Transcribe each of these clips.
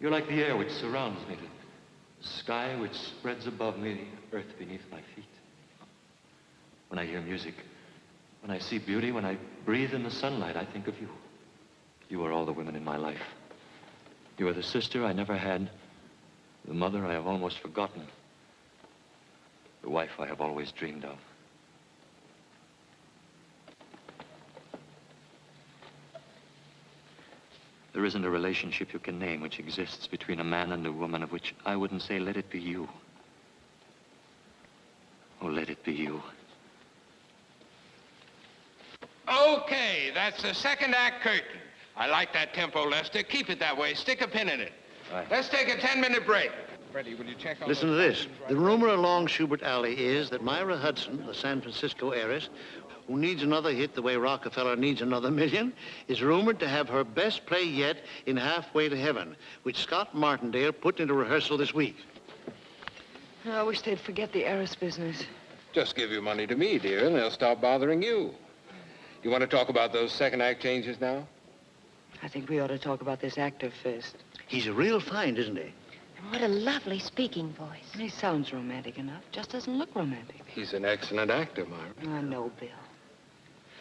You're like the air which surrounds me, the sky which spreads above me, the earth beneath my feet. When I hear music, when I see beauty, when I breathe in the sunlight, I think of you. You are all the women in my life. You are the sister I never had, the mother I have almost forgotten, the wife I have always dreamed of. There isn't a relationship you can name which exists between a man and a woman of which I wouldn't say, let it be you. Oh, let it be you. Okay, that's the second act curtain. I like that tempo, Lester. Keep it that way. Stick a pin in it. Right. Let's take a 10-minute break. Freddie, will you check on... Listen to this. The rumor along Schubert Alley is that Myra Hudson, the San Francisco heiress, who needs another hit the way Rockefeller needs another million, is rumored to have her best play yet in Halfway to Heaven, which Scott Martindale put into rehearsal this week. I wish they'd forget the heiress business. Just give your money to me, dear, and they'll stop bothering you. You want to talk about those second act changes now? I think we ought to talk about this actor first. He's a real find, isn't he? And what a lovely speaking voice. He sounds romantic enough, just doesn't look romantic. He's an excellent actor, Myra. I know, Bill.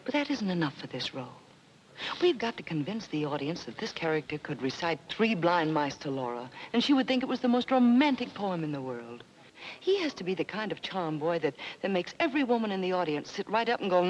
But that isn't enough for this role. We've got to convince the audience that this character could recite 3 blind mice to Laura, and she would think it was the most romantic poem in the world. He has to be the kind of charm boy that makes every woman in the audience sit right up and go,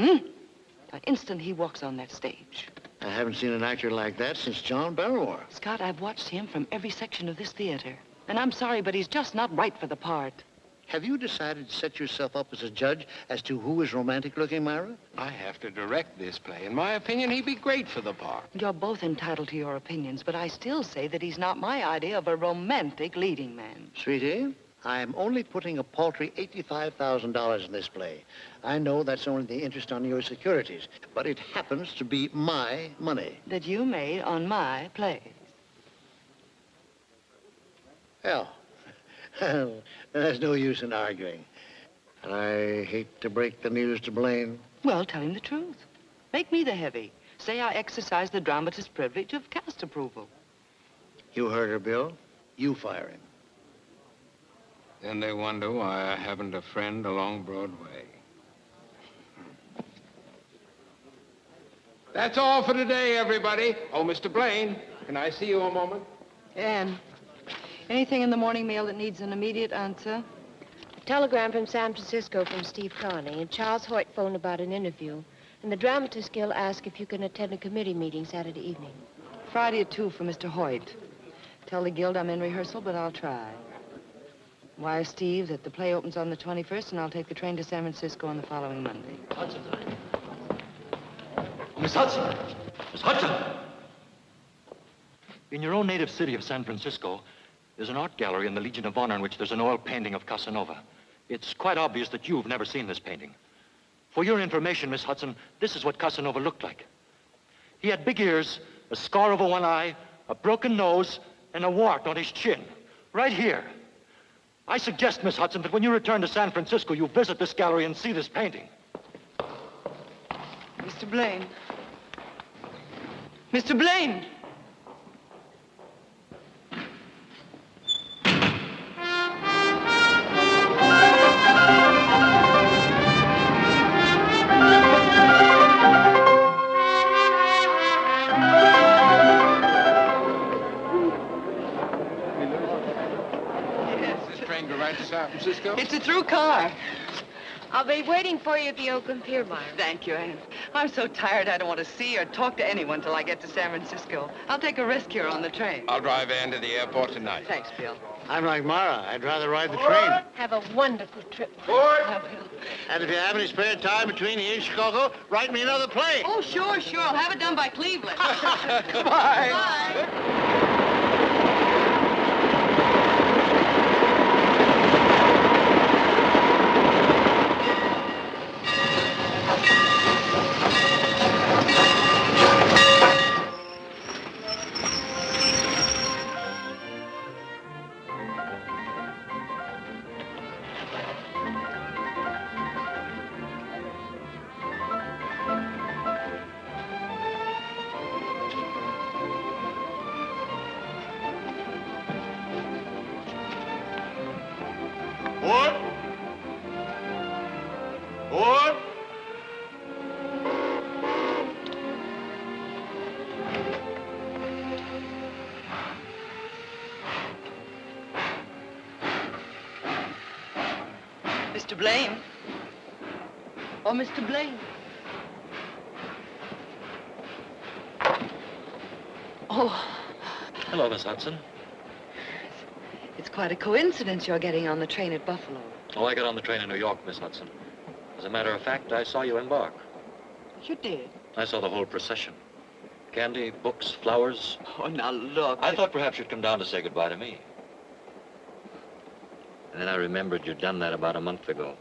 the instant he walks on that stage. I haven't seen an actor like that since John Barrymore. Scott, I've watched him from every section of this theater. And I'm sorry, but he's just not right for the part. Have you decided to set yourself up as a judge as to who is romantic-looking, Myra? I have to direct this play. In my opinion, he'd be great for the part. You're both entitled to your opinions, but I still say that he's not my idea of a romantic leading man. Sweetie, I'm only putting a paltry $85,000 in this play. I know that's only the interest on your securities, but it happens to be my money. That you made on my play. Well, there's no use in arguing. And I hate to break the news to Blaine. Well, tell him the truth. Make me the heavy. Say I exercise the dramatist's privilege of cast approval. You heard her, Bill. You fire him. Then they wonder why I haven't a friend along Broadway. That's all for today, everybody. Oh, Mr. Blaine, can I see you a moment? Anne, anything in the morning mail that needs an immediate answer? A telegram from San Francisco from Steve Carney, and Charles Hoyt phoned about an interview. And the Dramatist Guild asked if you can attend a committee meeting Saturday evening. Friday at 2 for Mr. Hoyt. Tell the Guild I'm in rehearsal, but I'll try. Wire Steve that the play opens on the 21st, and I'll take the train to San Francisco on the following Monday. Hudson. Miss Hudson! Miss Hudson! In your own native city of San Francisco, there's an art gallery in the Legion of Honor in which there's an oil painting of Casanova. It's quite obvious that you've never seen this painting. For your information, Miss Hudson, this is what Casanova looked like. He had big ears, a scar over one eye, a broken nose, and a wart on his chin. Right here. I suggest, Miss Hudson, that when you return to San Francisco, you visit this gallery and see this painting. Mr. Blaine. Mr. Blaine! To San Francisco? It's a through car. I'll be waiting for you at the Oakland Pier, Myra. Thank you, Anne. I'm so tired I don't want to see or talk to anyone till I get to San Francisco. I'll take a rest here on the train. I'll drive Ann to the airport tonight. Thanks, Bill. I'm like Myra. I'd rather ride the train. Have a wonderful trip. I will. And if you have any spare time between here and Chicago, write me another play. Oh, sure. I'll have it done by Cleveland. Bye. Bye. Board? Board? Mr. Blaine. Oh, Mr. Blaine. Oh. Hello, Miss Hudson. It's quite a coincidence you're getting on the train at Buffalo. Oh, I got on the train in New York, Miss Hudson. As a matter of fact, I saw you embark. You did? I saw the whole procession. Candy, books, flowers. Oh, now look. I thought perhaps you'd come down to say goodbye to me. And then I remembered you'd done that about a month ago.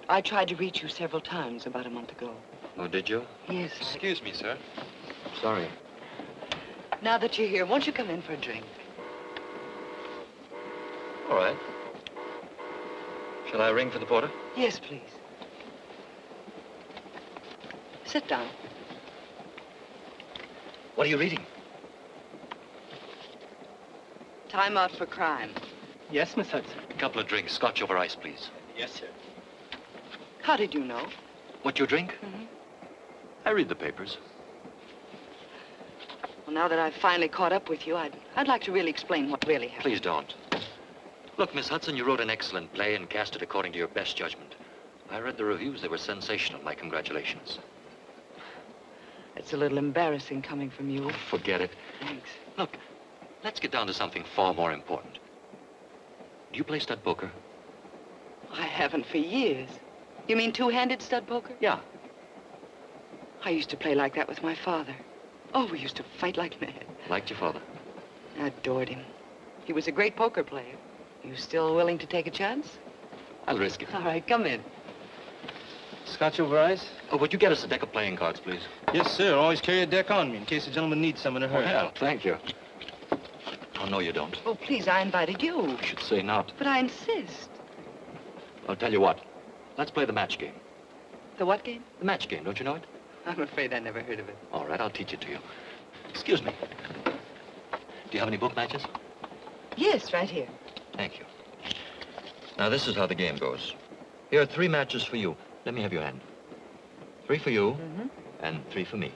I tried to reach you several times about a month ago. Oh, did you? Yes. Excuse me, sir. Sorry. Now that you're here, won't you come in for a drink? All right. Shall I ring for the porter? Yes, please. Sit down. What are you reading? Time Out for Crime. Yes, Miss Hudson. A couple of drinks. Scotch over ice, please. Yes, sir. How did you know? What you drink? Mm-hmm. I read the papers. Well, now that I've finally caught up with you, I'd like to really explain what really happened. Please don't. Look, Miss Hudson, you wrote an excellent play and cast it according to your best judgment. I read the reviews. They were sensational. My congratulations. It's a little embarrassing coming from you. Oh, forget it. Thanks. Look, let's get down to something far more important. Do you play stud poker? I haven't for years. You mean two-handed stud poker? Yeah. I used to play like that with my father. Oh, we used to fight like mad. Liked your father? I adored him. He was a great poker player. You still willing to take a chance? I'll risk it. All right, come in. Scotch over ice? Oh, would you get us a deck of playing cards, please? Yes, sir. Always carry a deck on me in case the gentleman needs some in a hurry. Well, thank you. Oh, no, you don't. Oh, please, I invited you. You should say not. But I insist. I'll tell you what. Let's play the match game. The what game? The match game, don't you know it? I'm afraid I never heard of it. All right, I'll teach it to you. Excuse me. Do you have any book matches? Yes, right here. Thank you. Now, this is how the game goes. Here are 3 matches for you. Let me have your hand. 3 for you, and 3 for me.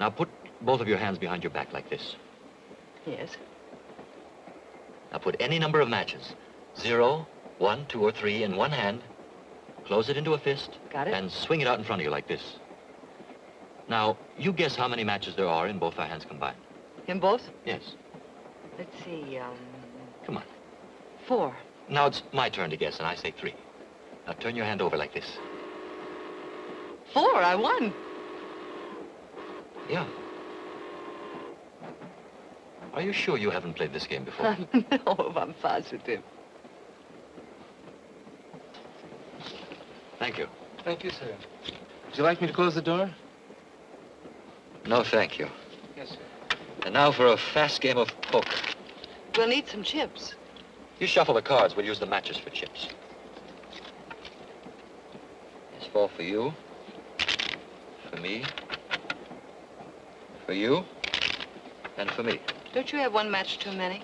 Now, put both of your hands behind your back like this. Yes. Now, put any number of matches. 0, 1, 2, or 3 in one hand. Close it into a fist. Got it. And swing it out in front of you like this. Now, you guess how many matches there are in both our hands combined. In both? Yes. Let's see, Come on. 4. Now it's my turn to guess, and I say 3. Now turn your hand over like this. 4, I won. Yeah. Are you sure you haven't played this game before? No, I'm positive. Thank you. Thank you, sir. Would you like me to close the door? No, thank you. Yes, sir. And now for a fast game of poker. We'll need some chips. You shuffle the cards. We'll use the matches for chips. There's 4 for you. For me. For you. And for me. Don't you have one match too many?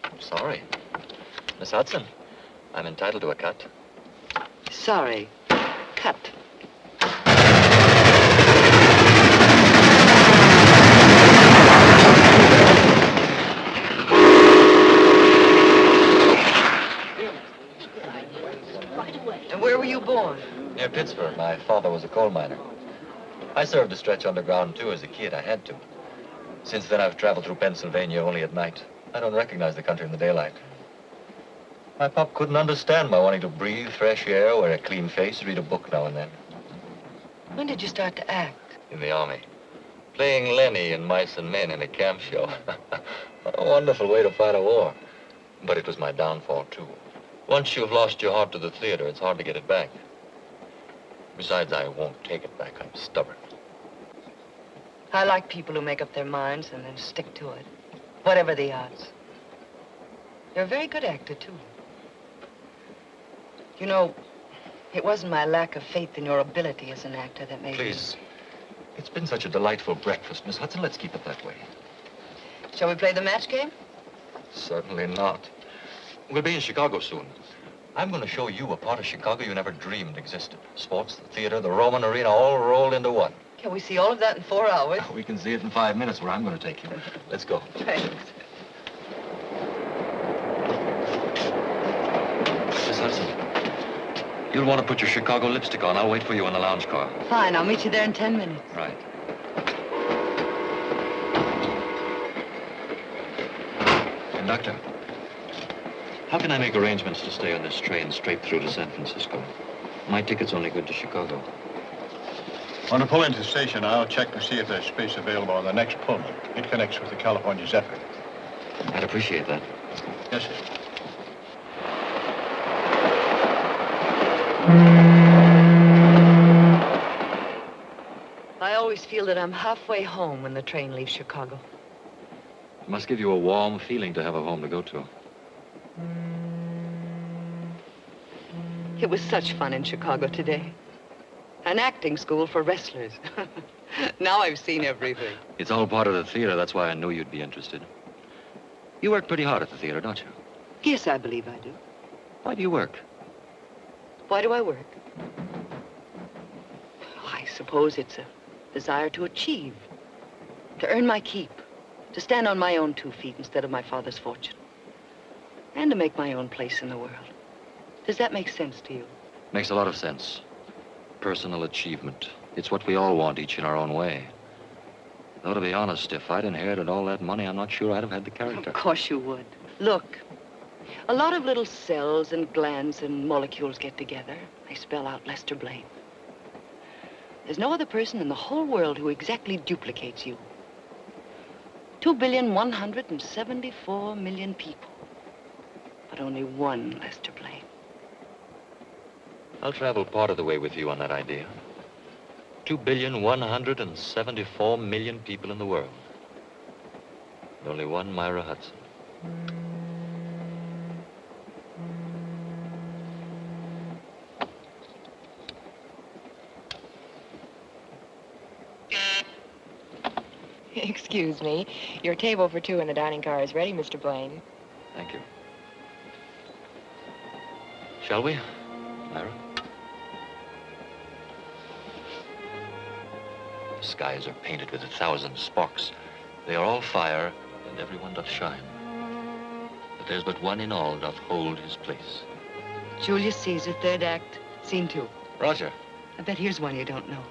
I'm sorry. Miss Hudson, I'm entitled to a cut. Sorry. Cut. And where were you born? Near Pittsburgh. My father was a coal miner. I served a stretch underground, too, as a kid. I had to. Since then, I've traveled through Pennsylvania only at night. I don't recognize the country in the daylight. My pop couldn't understand my wanting to breathe fresh air, wear a clean face, read a book now and then. When did you start to act? In the Army. Playing Lenny in Mice and Men in a camp show. A wonderful way to fight a war. But it was my downfall, too. Once you've lost your heart to the theater, it's hard to get it back. Besides, I won't take it back. I'm stubborn. I like people who make up their minds and then stick to it, whatever the odds. You're a very good actor, too. You know, it wasn't my lack of faith in your ability as an actor that made me... Please. It's been such a delightful breakfast, Miss Hudson. Let's keep it that way. Shall we play the match game? Certainly not. We'll be in Chicago soon. I'm going to show you a part of Chicago you never dreamed existed. Sports, the theater, the Roman arena, all rolled into one. Can we see all of that in 4 hours? We can see it in 5 minutes where I'm going to take you. Let's go. Thanks. Miss Hudson, you'll want to put your Chicago lipstick on. I'll wait for you in the lounge car. Fine, I'll meet you there in 10 minutes. Right. Conductor, how can I make arrangements to stay on this train straight through to San Francisco? My ticket's only good to Chicago. On to pull into the station, I'll check to see if there's space available on the next Pullman. It connects with the California Zephyr. I'd appreciate that. Yes, sir. I always feel that I'm halfway home when the train leaves Chicago. It must give you a warm feeling to have a home to go to. It was such fun in Chicago today. An acting school for wrestlers. Now I've seen everything. It's all part of the theater. That's why I knew you'd be interested. You work pretty hard at the theater, don't you? Yes, I believe I do. Why do you work? Why do I work? I suppose it's a desire to achieve, to earn my keep, to stand on my own 2 feet instead of my father's fortune, and to make my own place in the world. Does that make sense to you? Makes a lot of sense. Personal achievement. It's what we all want, each in our own way. Though, to be honest, if I'd inherited all that money, I'm not sure I'd have had the character. Of course you would. Look, a lot of little cells and glands and molecules get together. They spell out Lester Blaine. There's no other person in the whole world who exactly duplicates you. 2,174,000,000 people. But only one Lester Blaine. I'll travel part of the way with you on that idea. 2,174,000,000 people in the world. And only one Myra Hudson. Excuse me. Your table for 2 in the dining car is ready, Mr. Blaine. Thank you. Shall we, Myra? The skies are painted with 1,000 sparks. They are all fire, and every one doth shine. But there's but one in all doth hold his place. Julius Caesar, 3rd act, scene 2. Roger. I bet here's one you don't know.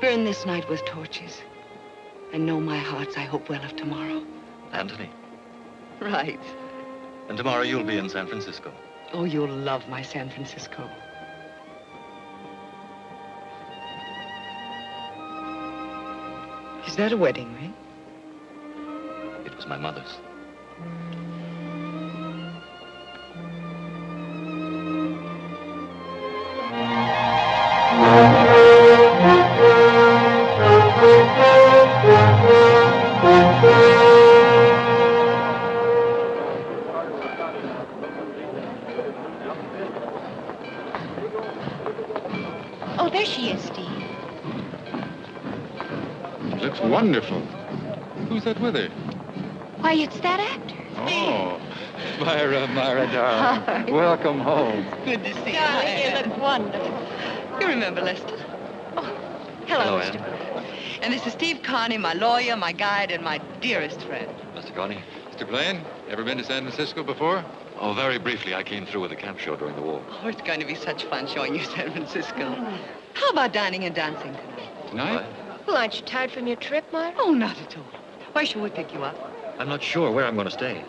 Burn this night with torches. And know my hearts, I hope well of tomorrow. Anthony. Right. And tomorrow you'll be in San Francisco. Oh, you'll love my San Francisco. Is that a wedding ring? It was my mother's. Oh, there she is, Steve. Looks wonderful. Who's that with her? Why, it's that actor. Oh, Myra, darling. Welcome home. Good to see you. Darling, you look wonderful. You remember Lester? Hello, Hello, Mr. Anne. And this is Steve Carney, my lawyer, my guide, and my dearest friend. Mr. Carney? Mr. Blaine, ever been to San Francisco before? Oh, very briefly. I came through with a camp show during the war. Oh, it's going to be such fun showing you San Francisco. How about dining and dancing tonight? Tonight? Well, aren't you tired from your trip, Myra? Oh, not at all. Where shall we pick you up? I'm not sure where I'm going to stay.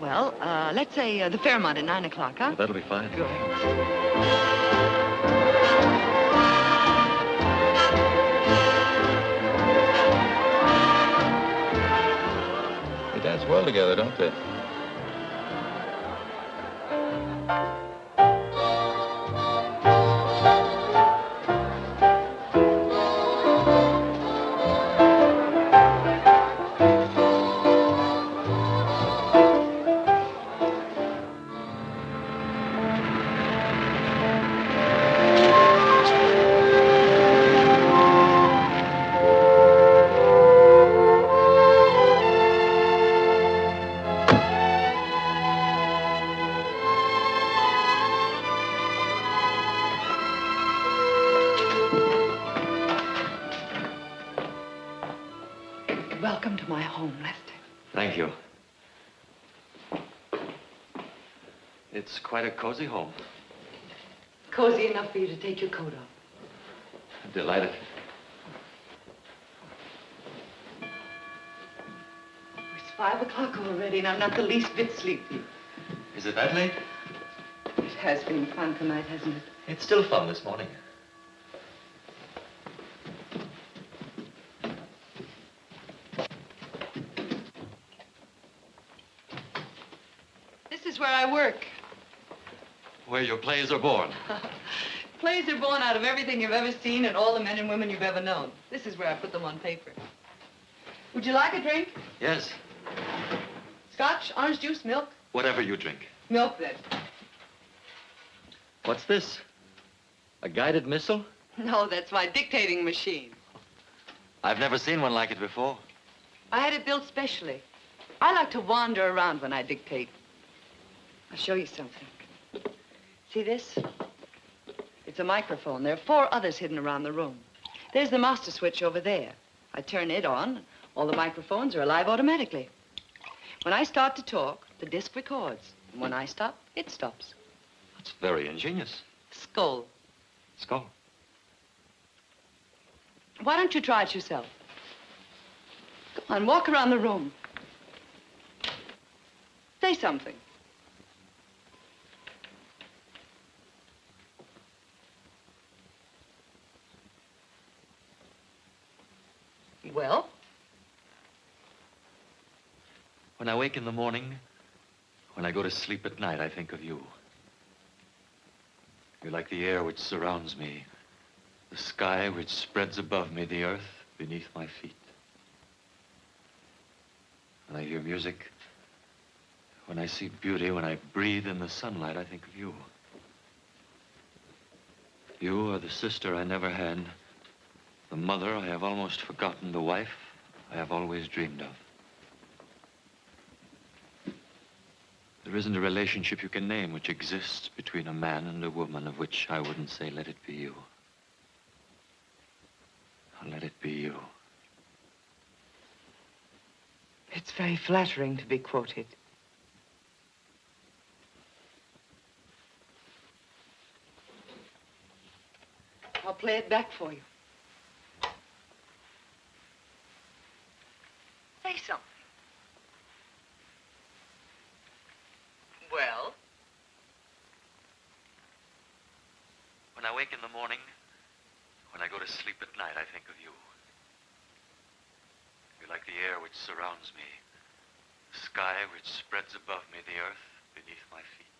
Well, let's say the Fairmont at 9 o'clock, huh? That'll be fine. Good. They dance well together, don't they? Welcome to my home, Lester. Thank you. It's quite a cozy home. Cozy enough for you to take your coat off. Delighted. It's 5 o'clock already, and I'm not the least bit sleepy. Is it that late? It has been fun tonight, hasn't it? It's still fun this morning. This is where I work. Where your plays are born. Plays are born out of everything you've ever seen and all the men and women you've ever known. This is where I put them on paper. Would you like a drink? Yes. Scotch, orange juice, milk? Whatever you drink. Milk, then. What's this? A guided missile? No, that's my dictating machine. I've never seen one like it before. I had it built specially. I like to wander around when I dictate. I'll show you something. See this? It's a microphone. There are 4 others hidden around the room. There's the master switch over there. I turn it on. All the microphones are alive automatically. When I start to talk, the disc records. And when I stop, it stops. That's very ingenious. Skull. Skull. Why don't you try it yourself? Go on, walk around the room. Say something. Well? When I wake in the morning, when I go to sleep at night, I think of you. You're like the air which surrounds me, the sky which spreads above me, the earth beneath my feet. When I hear music, when I see beauty, when I breathe in the sunlight, I think of you. You are the sister I never had, the mother I have almost forgotten, the wife I have always dreamed of. There isn't a relationship you can name which exists between a man and a woman of which I wouldn't say, let it be you. Let it be you. It's very flattering to be quoted. I'll play it back for you. Say something. Well? When I wake in the morning, when I go to sleep at night, I think of you. You're like the air which surrounds me, the sky which spreads above me, the earth beneath my feet.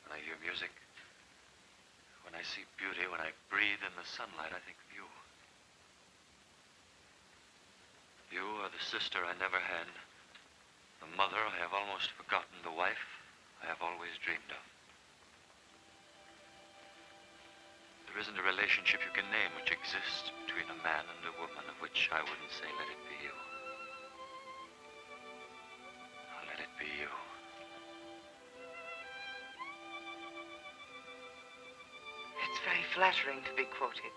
When I hear music, when I see beauty, when I breathe in the sunlight, I think of you. You are the sister I never had, the mother I have almost forgotten, the wife I have always dreamed of. There isn't a relationship you can name which exists between a man and a woman of which I wouldn't say, let it be you. Let it be you. It's very flattering to be quoted.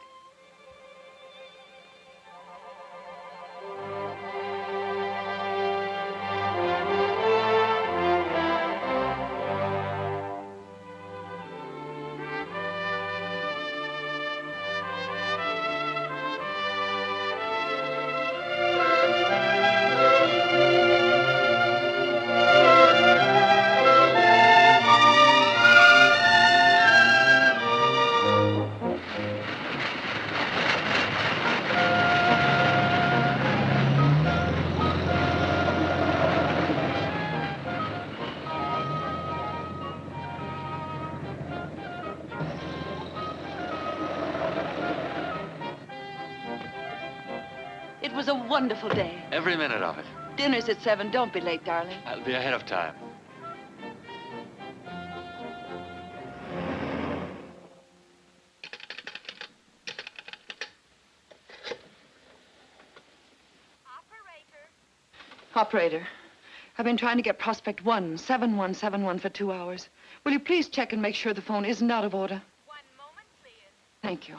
It was a wonderful day. Every minute of it. Dinner's at 7. Don't be late, darling. I'll be ahead of time. Operator, I've been trying to get prospect 17171 for 2 hours. Will you please check and make sure the phone isn't out of order? 1 moment, please. Thank you.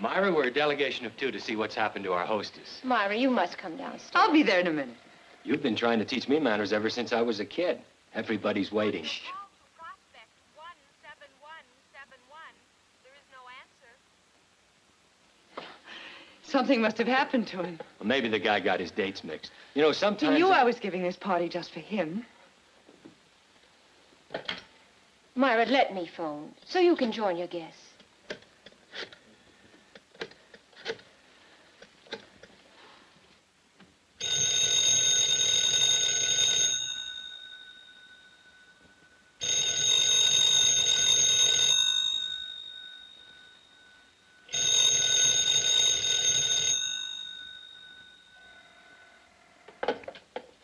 Myra, we're a delegation of 2 to see what's happened to our hostess. Myra, you must come downstairs. I'll be there in a minute. You've been trying to teach me manners ever since I was a kid. Everybody's waiting. Prospect 17171. There is no answer. Something must have happened to him. Well, maybe the guy got his dates mixed. You know, sometimes... He knew I was giving this party just for him. Myra, let me phone so you can join your guests.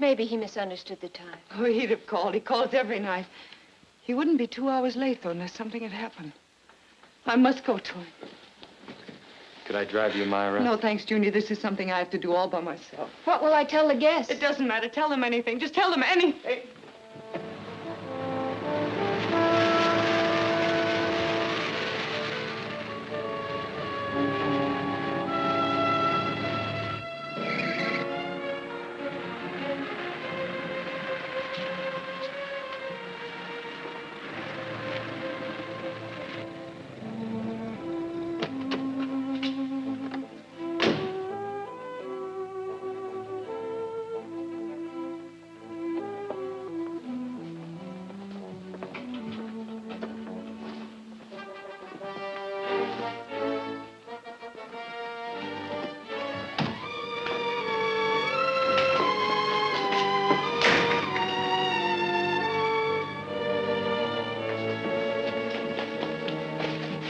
Maybe he misunderstood the time. Oh, he'd have called. He calls every night. He wouldn't be 2 hours late, though, unless something had happened. I must go to him. Could I drive you, Myra? No, thanks, Junior. This is something I have to do all by myself. What will I tell the guests? It doesn't matter. Tell them anything. Just tell them anything.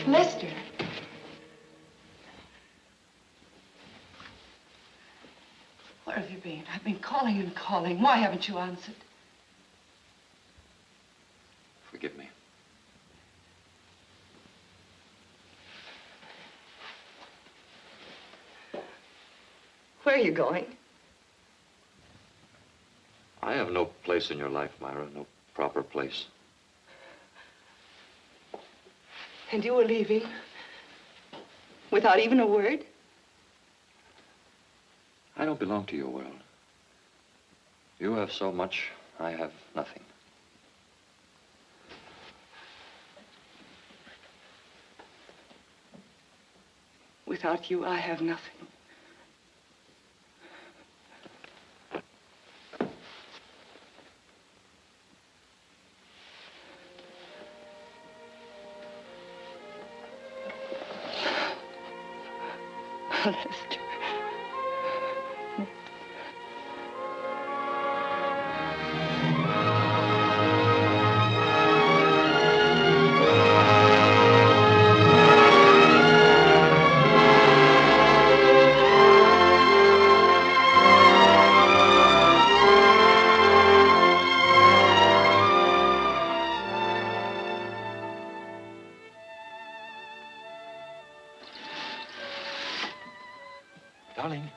Lester. Where have you been? I've been calling and calling. Why haven't you answered? Forgive me. Where are you going? I have no place in your life, Myra. No proper place. And you were leaving? Without even a word? I don't belong to your world. You have so much, I have nothing. Without you, I have nothing. Lester. Darling.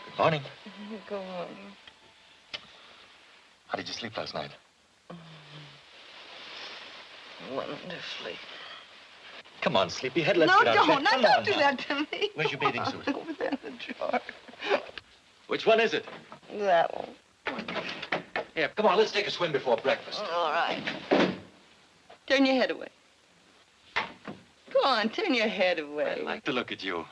Good morning. Go on. How did you sleep last night? Wonderfully. Come on, sleepyhead. Let's No, get out of don't. bed. Now, don't do that to me. Where's your bathing suit? Over there in the drawer. Which one is it? That one. Here, come on, let's take a swim before breakfast. All right. Turn your head away. Go on, turn your head away. I like to look at you.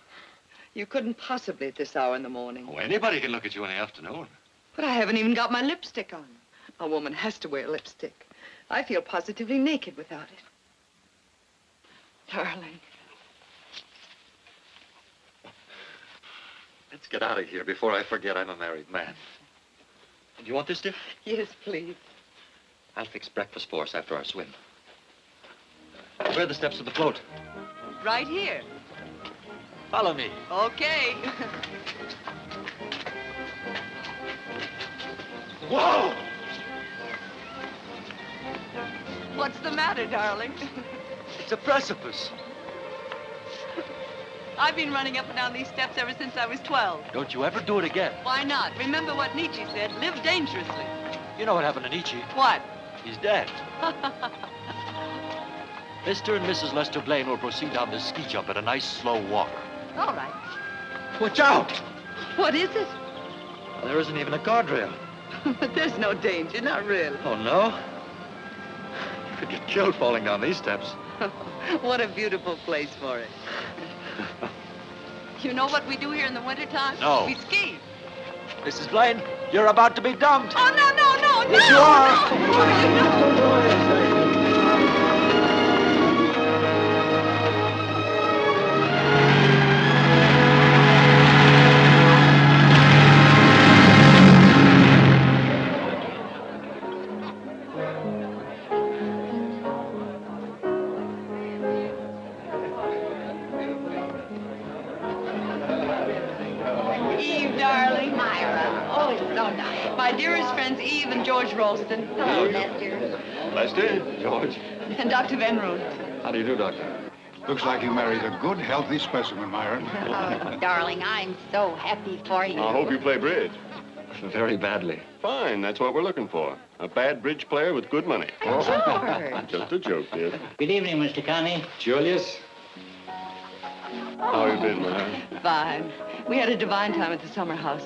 You couldn't possibly at this hour in the morning. Oh, anybody can look at you in the afternoon. But I haven't even got my lipstick on. A woman has to wear lipstick. I feel positively naked without it. Darling. Let's get out of here before I forget I'm a married man. Do you want this, dear? Yes, please. I'll fix breakfast for us after our swim. Where are the steps to the float? Right here. Follow me. Okay. Whoa! What's the matter, darling? It's a precipice. I've been running up and down these steps ever since I was 12. Don't you ever do it again. Why not? Remember what Nietzsche said, live dangerously. You know what happened to Nietzsche? What? He's dead. Mr. and Mrs. Lester Blaine will proceed down this ski jump at a nice, slow walk. All right. Watch out! What is it? There isn't even a guardrail. There's no danger, not really. Oh, no? You could get killed falling down these steps. What a beautiful place for it. You know what we do here in the wintertime? No. We ski. Mrs. Blaine, you're about to be dumped. Oh, no, no, no, Yes, no! you are. No. Eve, darling. Myra. Oh, it's so nice. My dearest friends, Eve and George Ralston. Hello, Lester. Lester, George. And Dr. Van Roon. How do you do, Doctor? Looks like you married a good, healthy specimen, Myra. Oh, darling, I'm so happy for you. I hope you play bridge. Very badly. Fine, that's what we're looking for. A bad bridge player with good money. George. Just a joke, dear. Good evening, Mr. Connie. Julius? How you been, Myra? Fine. We had a divine time at the summer house.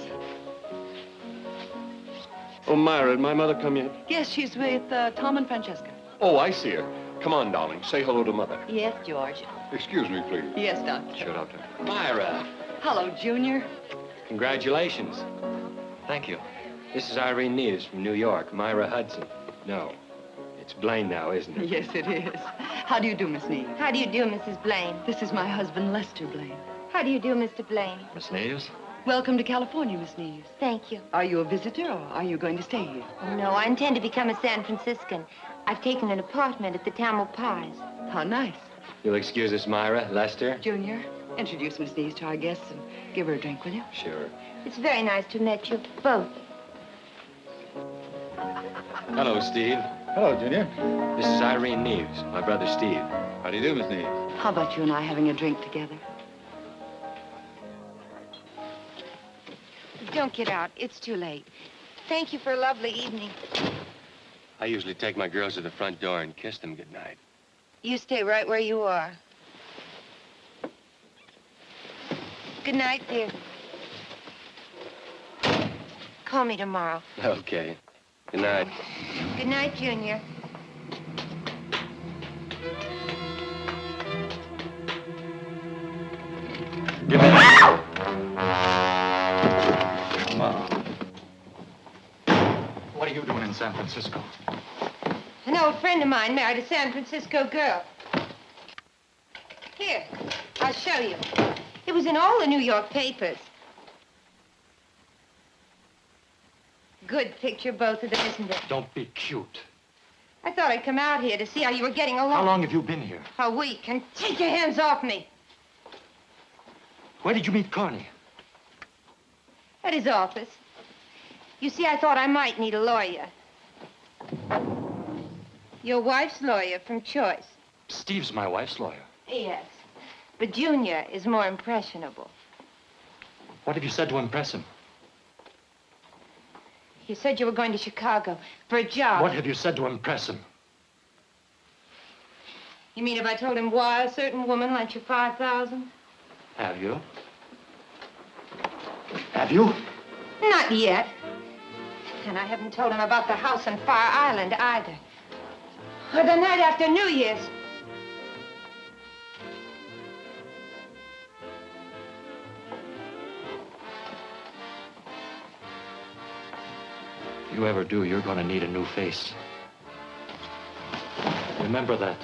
Oh, Myra, did my mother come yet? Yes, she's with Tom and Francesca. Oh, I see her. Come on, darling. Say hello to Mother. Yes, George. Excuse me, please. Yes, Doctor. Sure, Doctor. Myra, Hello, Junior. congratulations. Thank you. This is Irene Neves from New York. Myra Hudson. No, it's Blaine now, isn't it? Yes, it is. How do you do, Miss Neves? How do you do, Mrs. Blaine? This is my husband, Lester Blaine. How do you do, Mr. Blaine? Miss Neves? Welcome to California, Miss Neves. Thank you. Are you a visitor, or are you going to stay here? No, I intend to become a San Franciscan. I've taken an apartment at the Tamil Pies. How nice. You'll excuse us, Myra. Lester? Junior, introduce Miss Neves to our guests and give her a drink, will you? Sure. It's very nice to have met you both. Hello, Steve. Hello, Junior. This is Irene Neves, my brother Steve. How do you do, Miss Neves? How about you and I having a drink together? Don't get out. It's too late. Thank you for a lovely evening. I usually take my girls to the front door and kiss them goodnight. You stay right where you are. Good night, dear. Call me tomorrow. Okay. Good night. Good night, Junior. Give me that. Come on. What are you doing in San Francisco? An old friend of mine married a San Francisco girl. Here, I'll show you. It was in all the New York papers. Good picture, both of them, isn't it? Don't be cute. I thought I'd come out here to see how you were getting along. How long have you been here? A week, and take your hands off me. Where did you meet Carney? At his office. You see, I thought I might need a lawyer. Your wife's lawyer from choice. Steve's my wife's lawyer. Yes. But Junior is more impressionable. What have you said to impress him? You said you were going to Chicago for a job. What have you said to impress him? You mean if I told him why a certain woman lent you $5,000? Have you? Have you? Not yet. And I haven't told him about the house on Fire Island either. Or the night after New Year's. If you ever do, you're going to need a new face. Remember that.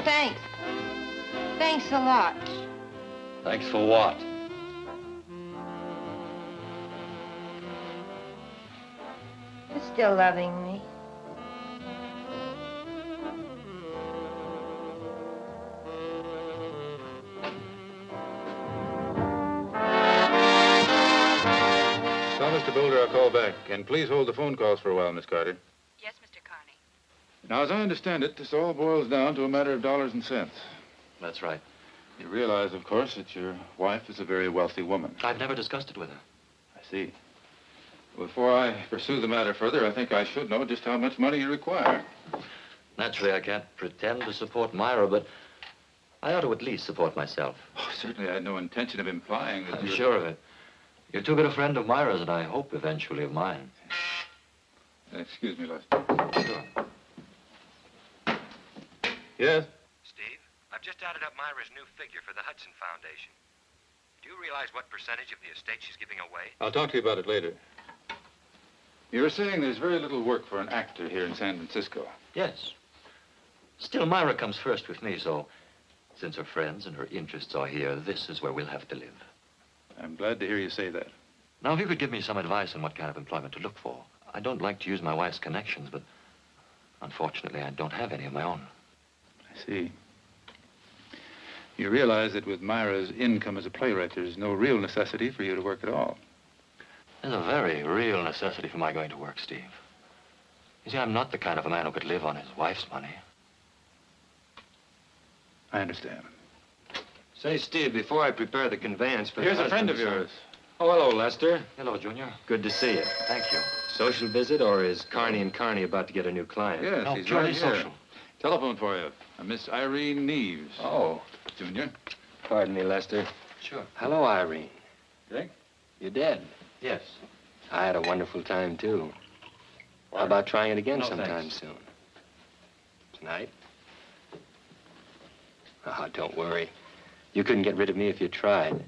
Thanks. Thanks a lot. Thanks for what? For still loving me. Tell Mr. Boulder I'll call back. And please hold the phone calls for a while, Miss Carter. Yes, Mr. Carney. Now, as I understand it, this all boils down to a matter of dollars and cents. That's right. You realize, of course, that your wife is a very wealthy woman. I've never discussed it with her. I see. Before I pursue the matter further, I think I should know just how much money you require. Naturally, I can't pretend to support Myra, but I ought to at least support myself. Oh, certainly, I had no intention of implying that I'm you're... sure of it. You're too good a friend of Myra's, and I hope eventually of mine. Excuse me, Lester. Sure. Yes? Steve, I've just added up Myra's new figure for the Hudson Foundation. Do you realize what percentage of the estate she's giving away? I'll talk to you about it later. You were saying there's very little work for an actor here in San Francisco. Yes. Still, Myra comes first with me, so since her friends and her interests are here, this is where we'll have to live. I'm glad to hear you say that. Now, if you could give me some advice on what kind of employment to look for. I don't like to use my wife's connections, but unfortunately, I don't have any of my own. I see. You realize that with Myra's income as a playwright, there's no real necessity for you to work at all. There's a very real necessity for my going to work, Steve. You see, I'm not the kind of a man who could live on his wife's money. I understand. Say, Steve, before I prepare the conveyance for... Here's a friend of yours. Oh, hello, Lester. Hello, Junior. Good to see you. Thank you. Social visit, or is Carney and Carney about to get a new client? Yes, No, he's purely right here. social. Telephone for you. Miss Irene Neves. Oh. Junior. Pardon me, Lester. Sure. Hello, Irene. Dick? You dead? Yes. I had a wonderful time, too. How about trying it again No, sometime thanks. soon? Tonight? Oh, don't worry. You couldn't get rid of me if you tried.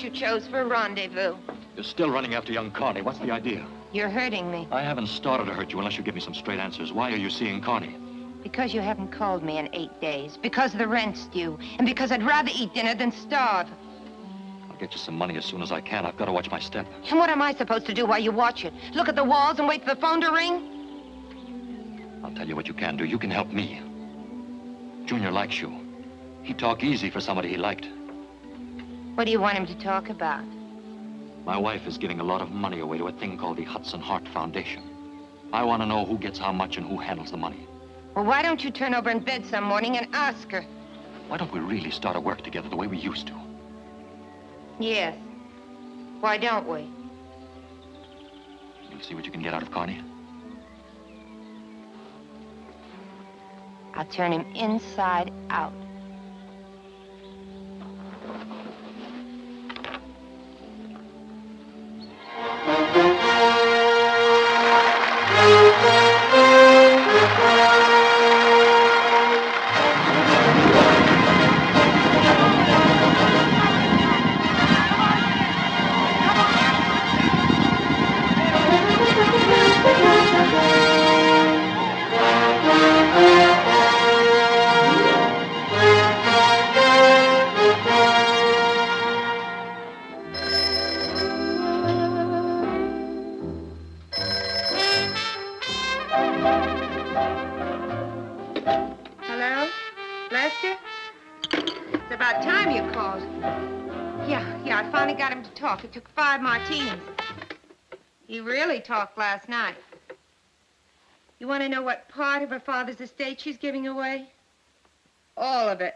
You chose for a rendezvous. You're still running after young Carney. What's the idea? You're hurting me. I haven't started to hurt you unless you give me some straight answers. Why are you seeing Carney? Because you haven't called me in 8 days. Because the rent's due. And because I'd rather eat dinner than starve. I'll get you some money as soon as I can. I've got to watch my step. And what am I supposed to do while you watch it? Look at the walls and wait for the phone to ring? I'll tell you what you can do. You can help me. Junior likes you. He'd talk easy for somebody he liked. What do you want him to talk about? My wife is giving a lot of money away to a thing called the Hudson Heart Foundation. I want to know who gets how much and who handles the money. Well, why don't you turn over in bed some morning and ask her? Why don't we really start to work together the way we used to? Yes. Why don't we? You'll see what you can get out of Carney. I'll turn him inside out. It took 5 martinis. He really talked last night. You want to know what part of her father's estate she's giving away? All of it.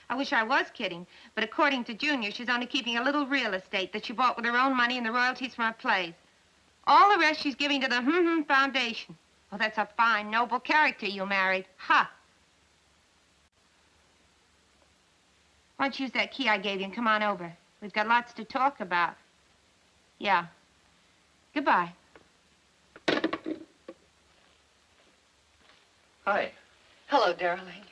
I wish I was kidding, but according to Junior, she's only keeping a little real estate that she bought with her own money and the royalties from her plays. All the rest she's giving to the Foundation. Well, that's a fine, noble character you married. Ha! Why don't you use that key I gave you and come on over? We've got lots to talk about. Yeah. Goodbye. Hi. Hello, darling.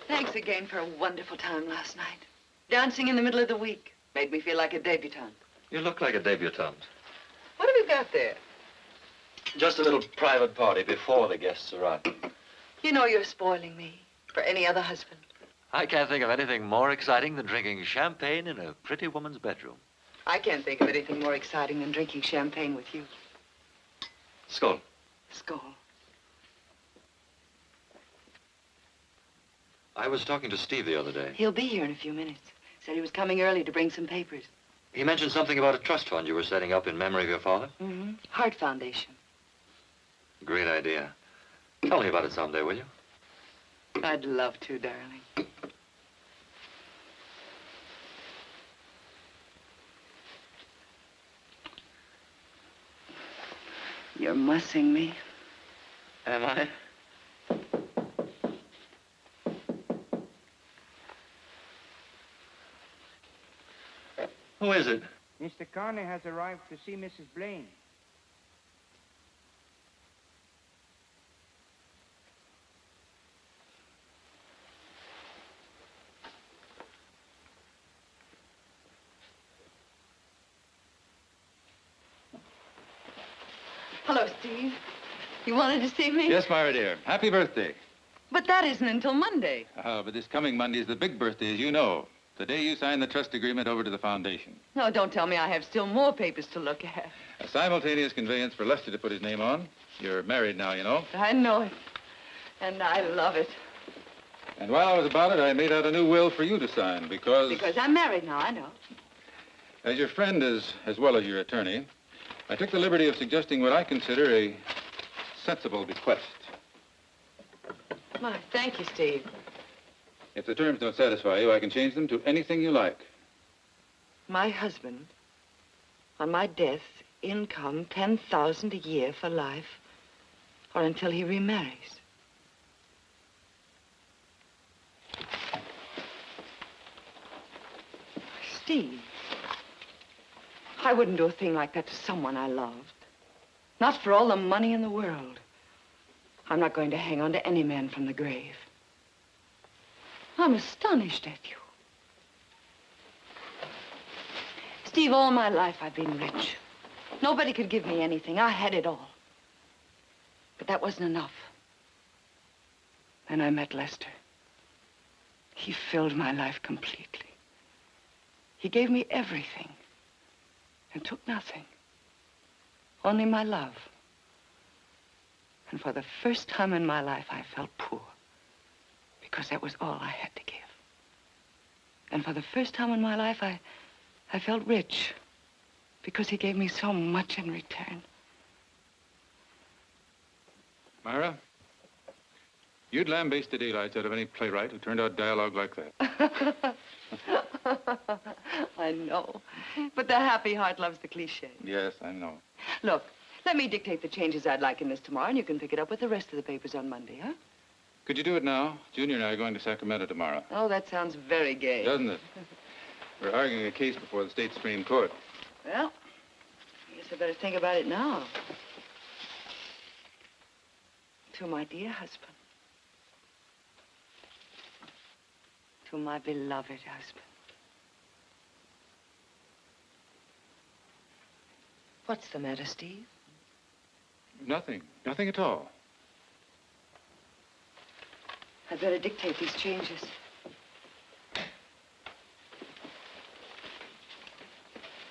Thanks again for a wonderful time last night. Dancing in the middle of the week. Made me feel like a debutante. You look like a debutante. What have you got there? Just a little private party before the guests arrive. You know you're spoiling me for any other husband. I can't think of anything more exciting than drinking champagne in a pretty woman's bedroom. I can't think of anything more exciting than drinking champagne with you. Skål. Skål. I was talking to Steve the other day. He'll be here in a few minutes. Said he was coming early to bring some papers. He mentioned something about a trust fund you were setting up in memory of your father. Mm-hmm. Heart Foundation. Great idea. Tell me about it someday, will you? I'd love to, darling. You're mussing me. Am I? Who is it? Mr. Carney has arrived to see Mrs. Blaine. Hello, Steve. You wanted to see me? Yes, Myra, dear. Happy birthday. But that isn't until Monday. But this coming Monday is the big birthday, as you know. The day you sign the trust agreement over to the foundation. No, don't tell me I have still more papers to look at. A simultaneous conveyance for Lester to put his name on. You're married now, you know. I know it. And I love it. And while I was about it, I made out a new will for you to sign because... Because I'm married now, I know. As your friend as well as your attorney, I took the liberty of suggesting what I consider a sensible bequest. My, thank you, Steve. If the terms don't satisfy you, I can change them to anything you like. My husband, on my death, income $10,000 a year for life, or until he remarries. Steve, I wouldn't do a thing like that to someone I loved. Not for all the money in the world. I'm not going to hang on to any man from the grave. I'm astonished at you. Steve, all my life I've been rich. Nobody could give me anything. I had it all. But that wasn't enough. Then I met Lester. He filled my life completely. He gave me everything and took nothing. Only my love. And for the first time in my life, I felt poor. Because that was all I had to give. And for the first time in my life, I felt rich. Because he gave me so much in return. Myra, you'd lambaste the daylights out of any playwright who turned out dialogue like that. I know. But the happy heart loves the cliche. Yes, I know. Look, let me dictate the changes I'd like in this tomorrow, and you can pick it up with the rest of the papers on Monday, huh? Could you do it now? Junior and I are going to Sacramento tomorrow. Oh, that sounds very gay. Doesn't it? We're arguing a case before the state Supreme Court. Well, I guess I better think about it now. To my dear husband. To my beloved husband. What's the matter, Steve? Nothing. Nothing at all. I'd better dictate these changes.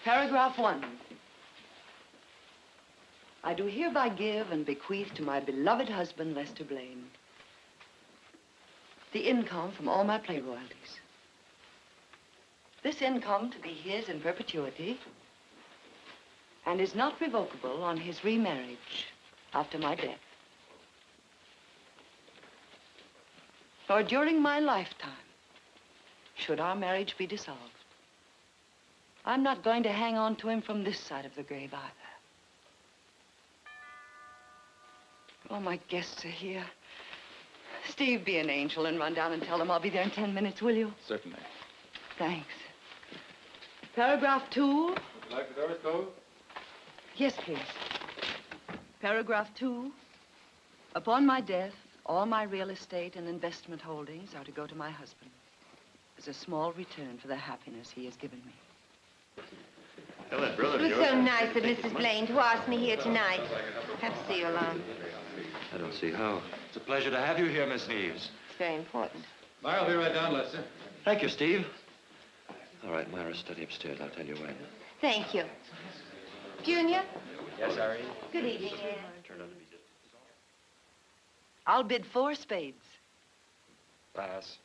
Paragraph 1. I do hereby give and bequeath to my beloved husband, Lester Blaine, the income from all my play royalties. This income to be his in perpetuity and is not revocable on his remarriage after my death. Or during my lifetime, should our marriage be dissolved. I'm not going to hang on to him from this side of the grave either. All my guests are here. Steve, be an angel and run down and tell them I'll be there in 10 minutes, will you? Certainly. Thanks. Paragraph 2. Would you like the doors closed? Yes, please. Paragraph 2. Upon my death, all my real estate and investment holdings are to go to my husband as a small return for the happiness he has given me. Hello, brother. It was so nice of Mrs. Blaine to ask me here tonight. Have to see you alone. I don't see how. It's a pleasure to have you here, Miss Neves. It's very important. I'll be right down, Lester. Thank you, Steve. All right, Myra, study upstairs. I'll tell you when. Thank you. Junior? Yes, Irene? Good evening, Anne. I'll bid 4 spades. Pass.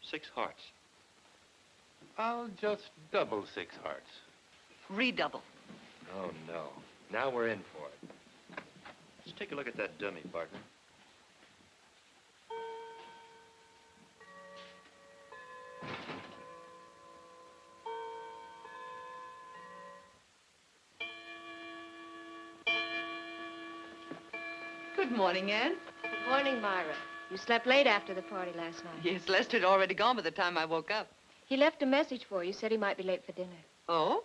6 hearts. I'll just double 6 hearts. Redouble. Oh, no. Now we're in for it. Let's take a look at that dummy, partner. Good morning, Anne. Good morning, Myra. You slept late after the party last night. Yes, Lester had already gone by the time I woke up. He left a message for you, said he might be late for dinner. Oh?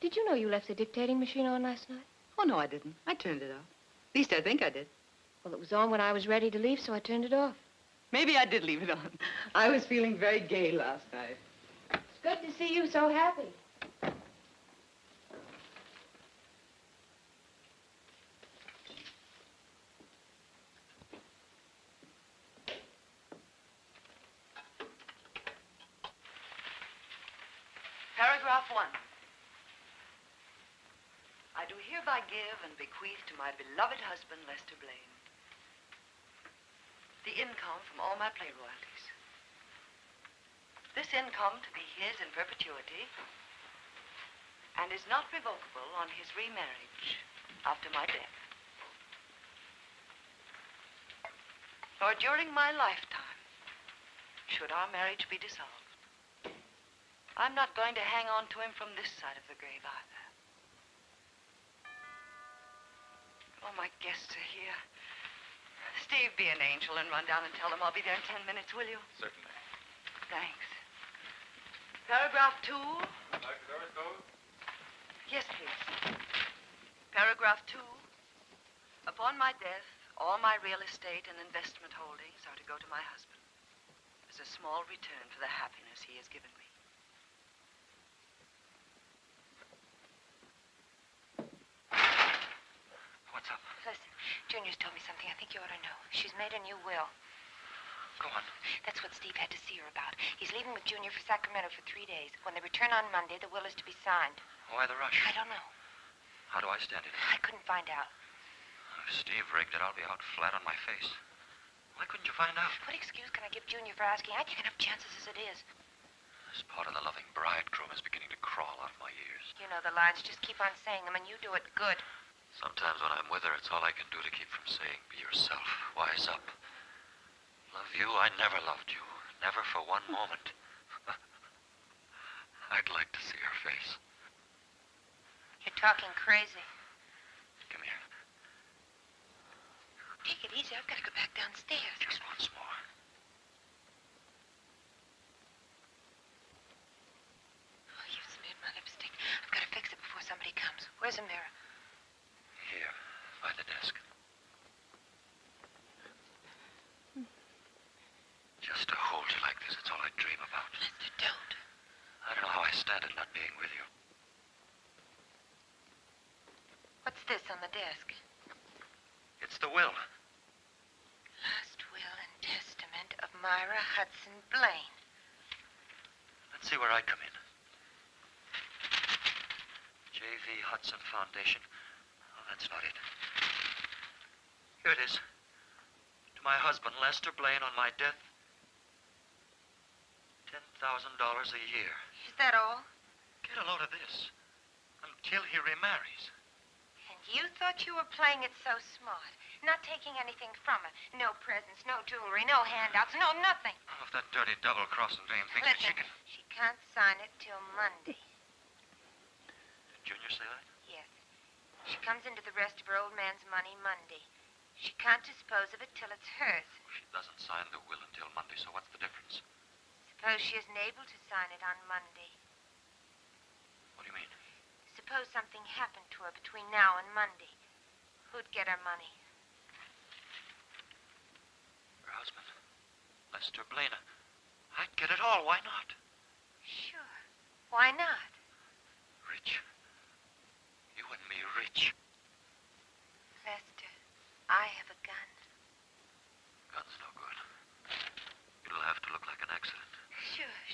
Did you know you left the dictating machine on last night? Oh, no, I didn't. I turned it off. At least I think I did. Well, it was on when I was ready to leave, so I turned it off. Maybe I did leave it on. I was feeling very gay last night. It's good to see you so happy. Paragraph 1. I do hereby give and bequeath to my beloved husband, Lester Blaine, the income from all my play royalties. This income to be his in perpetuity and is not revocable on his remarriage after my death, nor during my lifetime should our marriage be dissolved. I'm not going to hang on to him from this side of the grave either. Oh, my guests are here. Steve, be an angel and run down and tell them I'll be there in 10 minutes, will you? Certainly. Thanks. Paragraph 2. Like the doors closed? Yes, please. Paragraph 2. Upon my death, all my real estate and investment holdings are to go to my husband as a small return for the happiness he has given me. What's up? Listen, Junior's told me something I think you ought to know. She's made a new will. Go on. That's what Steve had to see her about. He's leaving with Junior for Sacramento for 3 days. When they return on Monday, the will is to be signed. Why the rush? I don't know. How do I stand it? I couldn't find out. If Steve rigged it, I'll be out flat on my face. Why couldn't you find out? What excuse can I give Junior for asking? I take enough chances as it is. This part of the loving bridegroom is beginning to crawl out of my ears. You know the lines. Just keep on saying them, and you do it good. Sometimes when I'm with her, it's all I can do to keep from saying, be yourself, wise up. Love you, I never loved you. Never for one moment. I'd like to see her face. You're talking crazy. Come here. Take it easy. I've got to go back downstairs. Just once more. Oh, you've smeared my lipstick. I've got to fix it before somebody comes. Where's a mirror? Here, by the desk. Just to hold you like this, it's all I dream about. Lester, don't. I don't know how I stand it not being with you. What's this on the desk? It's the will. Last will and testament of Myra Hudson Blaine. Let's see where I come in. J.V. Hudson Foundation. Oh, that's not it. Here it is. To my husband, Lester Blaine, on my death, $10,000 a year. Is that all? Get a load of this. Until he remarries. And you thought you were playing it so smart. Not taking anything from her. No presents, no jewelry, no handouts, no nothing. Oh, if that dirty double-crossing dame thinks that she Listen, can... she can't sign it till Monday. Did Junior say that? Yes. She comes into the rest of her old man's money Monday. She can't dispose of it till it's hers. She doesn't sign the will until Monday, so what's the difference? Suppose she isn't able to sign it on Monday. What do you mean? Suppose something happened to her between now and Monday. Who'd get her money? Her husband, Lester Blaine. I'd get it all. Why not? Sure. Why not? Rich. You and me rich. Lester, I have a gun. Gun's no good.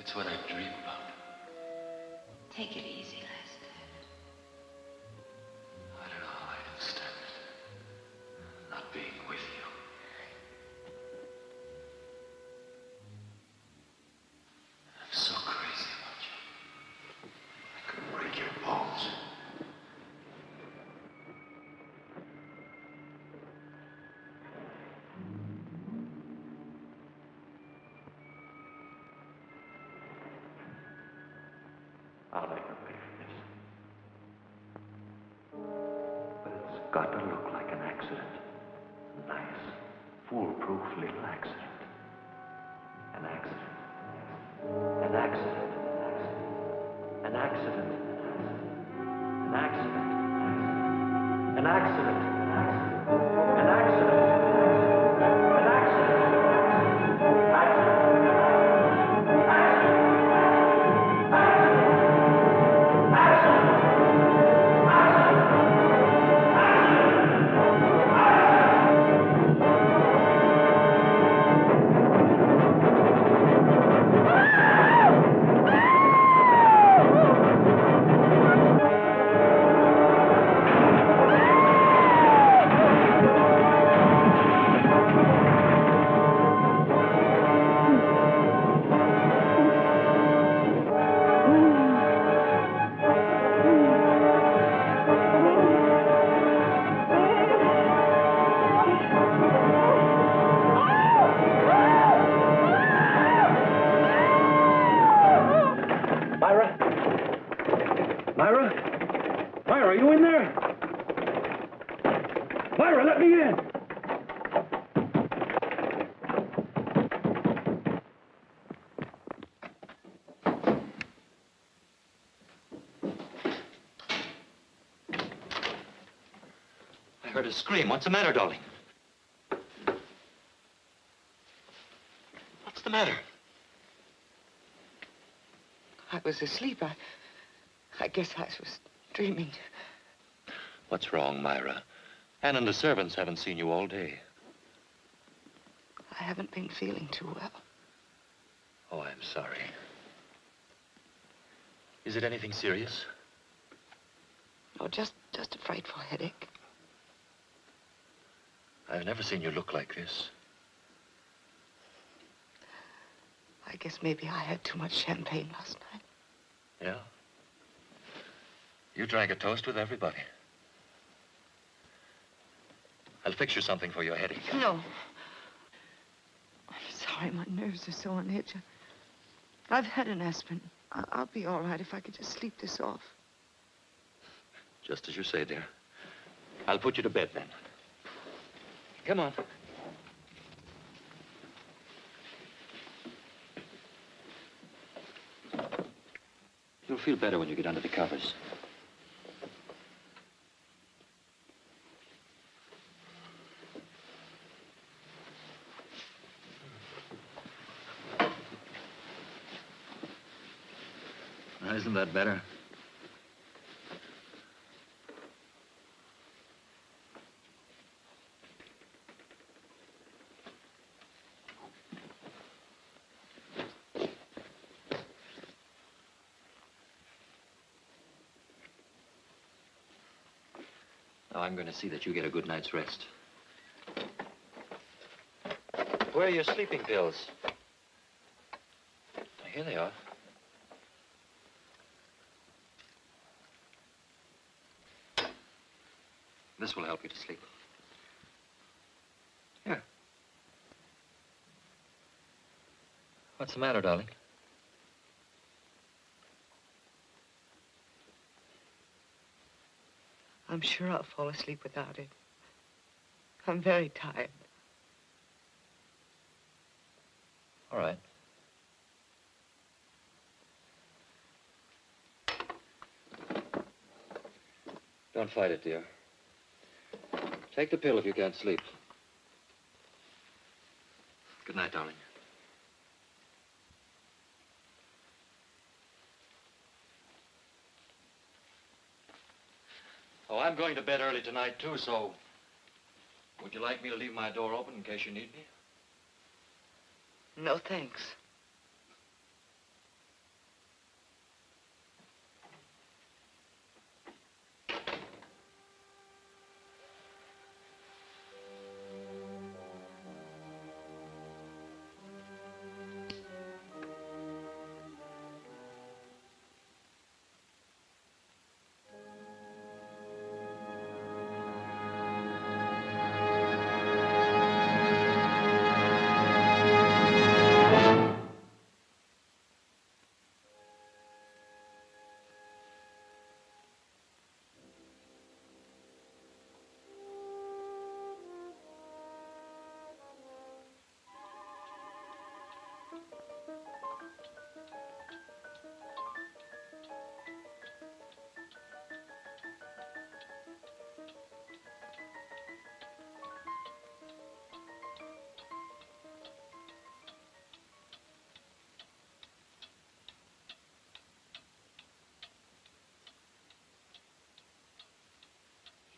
It's what I dream about. Take it easy, Lester. I don't know how I can stand it. Not being with you. I'm so crazy about you. I could break your bones. I'll make a way for this. But it's got to look like an accident. A nice, foolproof little accident. An accident. An accident. An accident. An accident. An accident. An accident. An accident. in there? Myra, let me in. I heard a scream. What's the matter, darling? What's the matter? I was asleep. I guess I was dreaming. What's wrong, Myra? Anne and the servants haven't seen you all day. I haven't been feeling too well. Oh, I'm sorry. Is it anything serious? No, just a frightful headache. I've never seen you look like this. I guess maybe I had too much champagne last night. Yeah? You drank a toast with everybody. I'll fix you something for your headache. No. I'm sorry, my nerves are so on edge. I've had an aspirin. I'll be all right if I could just sleep this off. Just as you say, dear. I'll put you to bed then. Come on. You'll feel better when you get under the covers. Now, isn't that better? Now, I'm going to see that you get a good night's rest. Where are your sleeping pills? Here they are. This will help you to sleep. Here. What's the matter, darling? I'm sure I'll fall asleep without it. I'm very tired. All right. Don't fight it, dear. Take the pill if you can't sleep. Good night, darling. Oh, I'm going to bed early tonight, too, so would you like me to leave my door open in case you need me? No, thanks.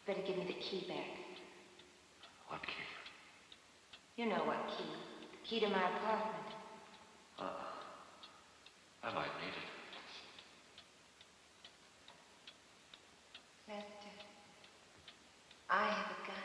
Better give me the key back. What key? You know what key. The key to my apartment. I might need it. Lester, I have a gun.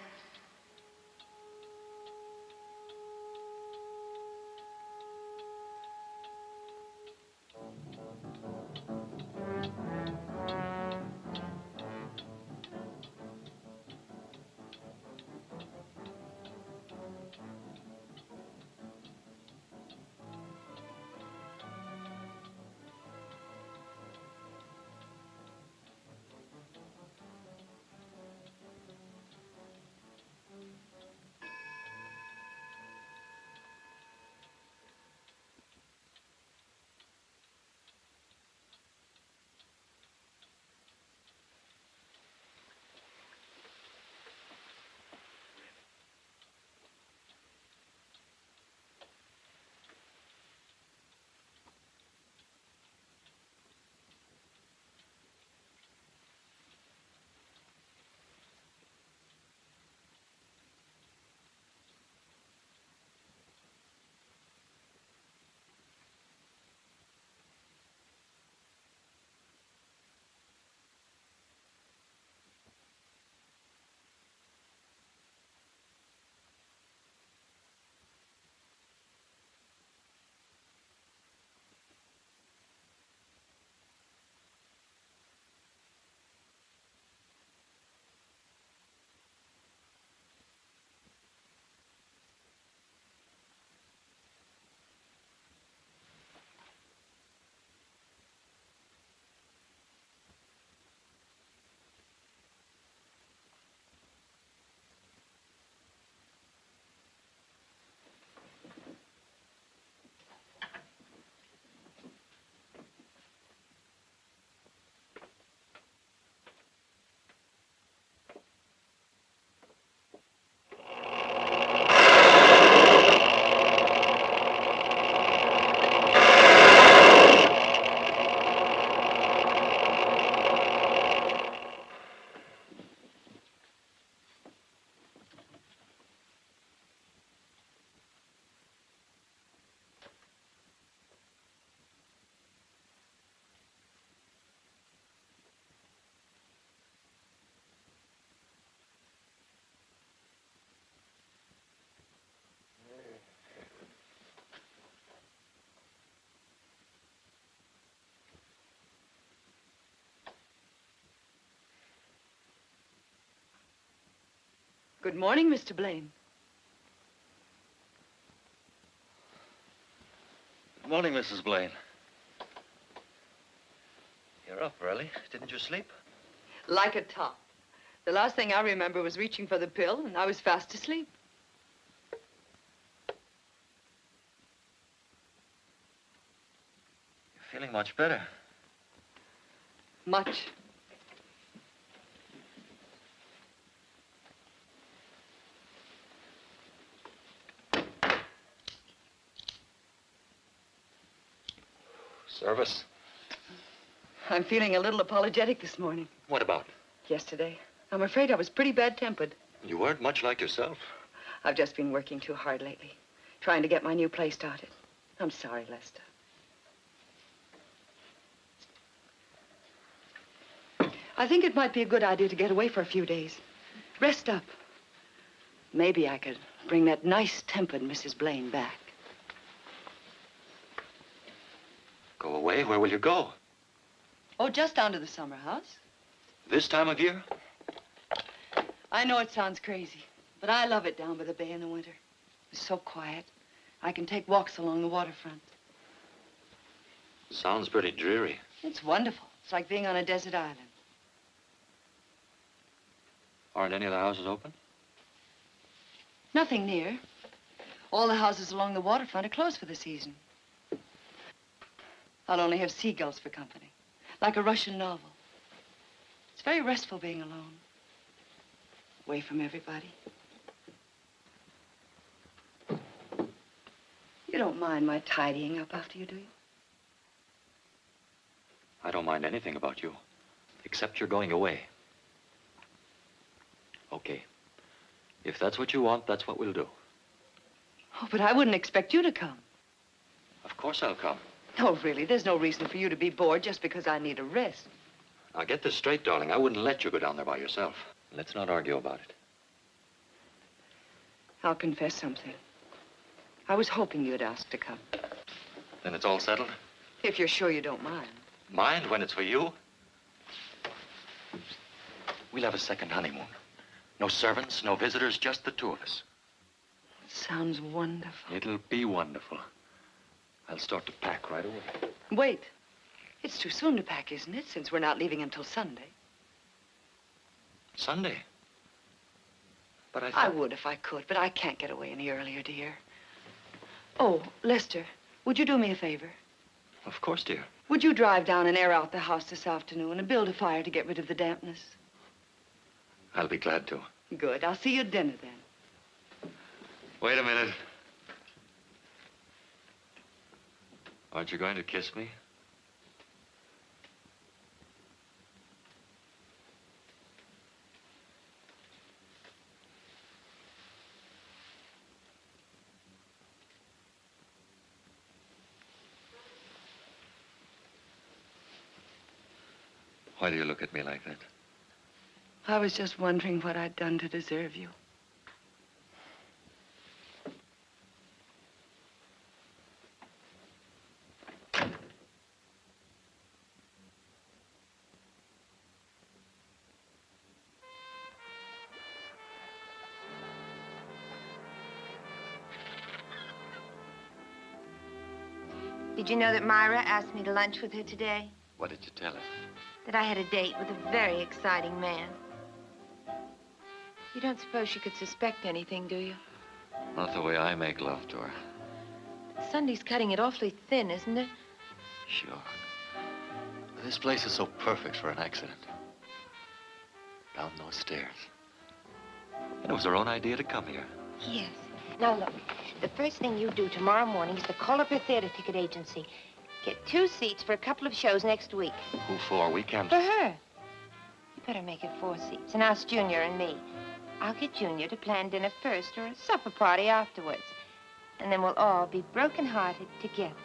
Good morning, Mr. Blaine. Good morning, Mrs. Blaine. You're up early. Didn't you sleep? Like a top. The last thing I remember was reaching for the pill, and I was fast asleep. You're feeling much better. Much. Service? I'm feeling a little apologetic this morning. What about? Yesterday. I'm afraid I was pretty bad-tempered. You weren't much like yourself. I've just been working too hard lately, trying to get my new play started. I'm sorry, Lester. I think it might be a good idea to get away for a few days. Rest up. Maybe I could bring that nice-tempered Mrs. Blaine back. Go away? Where will you go? Oh, just down to the summer house. This time of year? I know it sounds crazy, but I love it down by the bay in the winter. It's so quiet. I can take walks along the waterfront. Sounds pretty dreary. It's wonderful. It's like being on a desert island. Aren't any of the houses open? Nothing near. All the houses along the waterfront are closed for the season. I'll only have seagulls for company, like a Russian novel. It's very restful being alone, away from everybody. You don't mind my tidying up after you, do you? I don't mind anything about you, except you're going away. Okay. If that's what you want, that's what we'll do. Oh, but I wouldn't expect you to come. Of course I'll come. No, really, there's no reason for you to be bored just because I need a rest. Now, get this straight, darling. I wouldn't let you go down there by yourself. Let's not argue about it. I'll confess something. I was hoping you'd ask to come. Then it's all settled? If you're sure you don't mind. Mind when it's for you? We'll have a second honeymoon. No servants, no visitors, just the two of us. Sounds wonderful. It'll be wonderful. I'll start to pack right away. Wait. It's too soon to pack, isn't it, since we're not leaving until Sunday? Sunday? But I would if I could, but I can't get away any earlier, dear. Oh, Lester, would you do me a favor? Of course, dear. Would you drive down and air out the house this afternoon and build a fire to get rid of the dampness? I'll be glad to. Good. I'll see you at dinner then. Wait a minute. Aren't you going to kiss me? Why do you look at me like that? I was just wondering what I'd done to deserve you. Did you know that Myra asked me to lunch with her today? What did you tell her? That I had a date with a very exciting man. You don't suppose she could suspect anything, do you? Not the way I make love to her. Sunday's cutting it awfully thin, isn't it? Sure. This place is so perfect for an accident. Down those stairs. And it was her own idea to come here. Yes. Now, look. The first thing you do tomorrow morning is to call up her theater ticket agency. Get 2 seats for a couple of shows next week. Who for? We can't... For her. You better make it 4 seats and ask Junior and me. I'll get Junior to plan dinner first or a supper party afterwards. And then we'll all be broken-hearted together.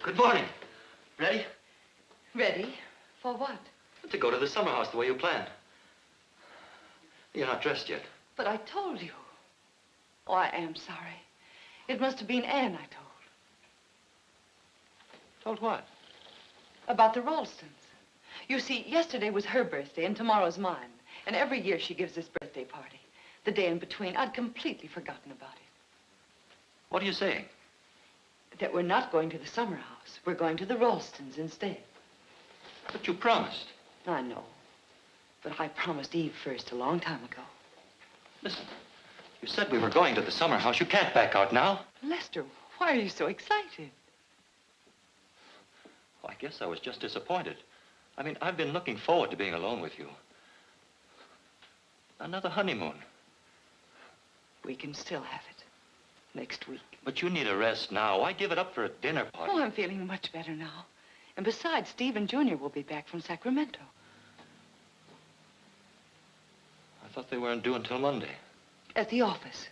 Good morning. Ready? Ready? For what? To go to the summer house the way you planned. You're not dressed yet. But I told you. Oh, I am sorry. It must have been Anne I told. Told what? About the Ralstons. You see, yesterday was her birthday and tomorrow's mine. And every year she gives this birthday party. The day in between, I'd completely forgotten about it. What are you saying? That we're not going to the summer house. We're going to the Ralstons instead. But you promised. I know. But I promised Eve first a long time ago. Listen, you said we were going to the summer house. You can't back out now. Lester, why are you so excited? Oh, I guess I was just disappointed. I mean, I've been looking forward to being alone with you. Another honeymoon. We can still have it. Next week. But you need a rest now. Why give it up for a dinner party? Oh, I'm feeling much better now. And besides, Steve and Junior will be back from Sacramento. I thought they weren't due until Monday. At the office.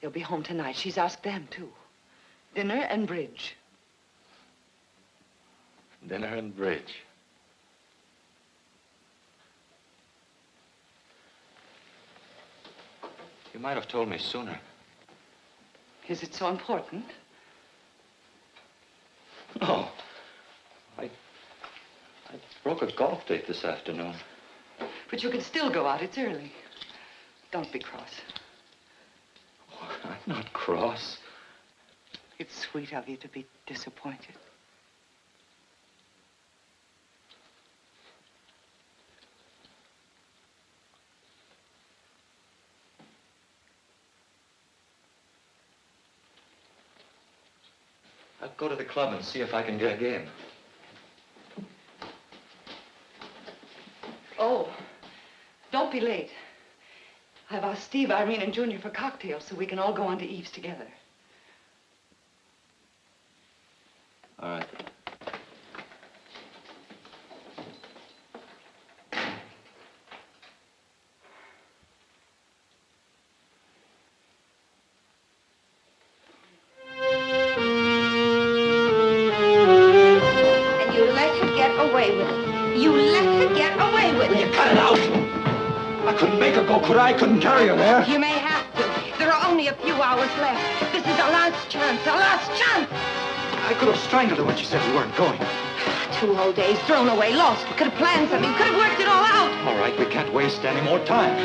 They'll be home tonight. She's asked them, too. Dinner and bridge. Dinner and bridge. You might have told me sooner. Is it so important? No. I broke a golf date this afternoon. But you can still go out. It's early. Don't be cross. Oh, I'm not cross. It's sweet of you to be disappointed. I'll go to the club and see if I can get a game. Oh, don't be late. I've asked Steve, Irene, and Junior for cocktails so we can all go on to Eve's together. All right. Could I? Couldn't carry her there. You may have to. There are only a few hours left. This is our last chance, our last chance. I could have strangled her when she said we weren't going. 2 whole days thrown away, lost. We could have planned something. We could have worked it all out. All right, we can't waste any more time.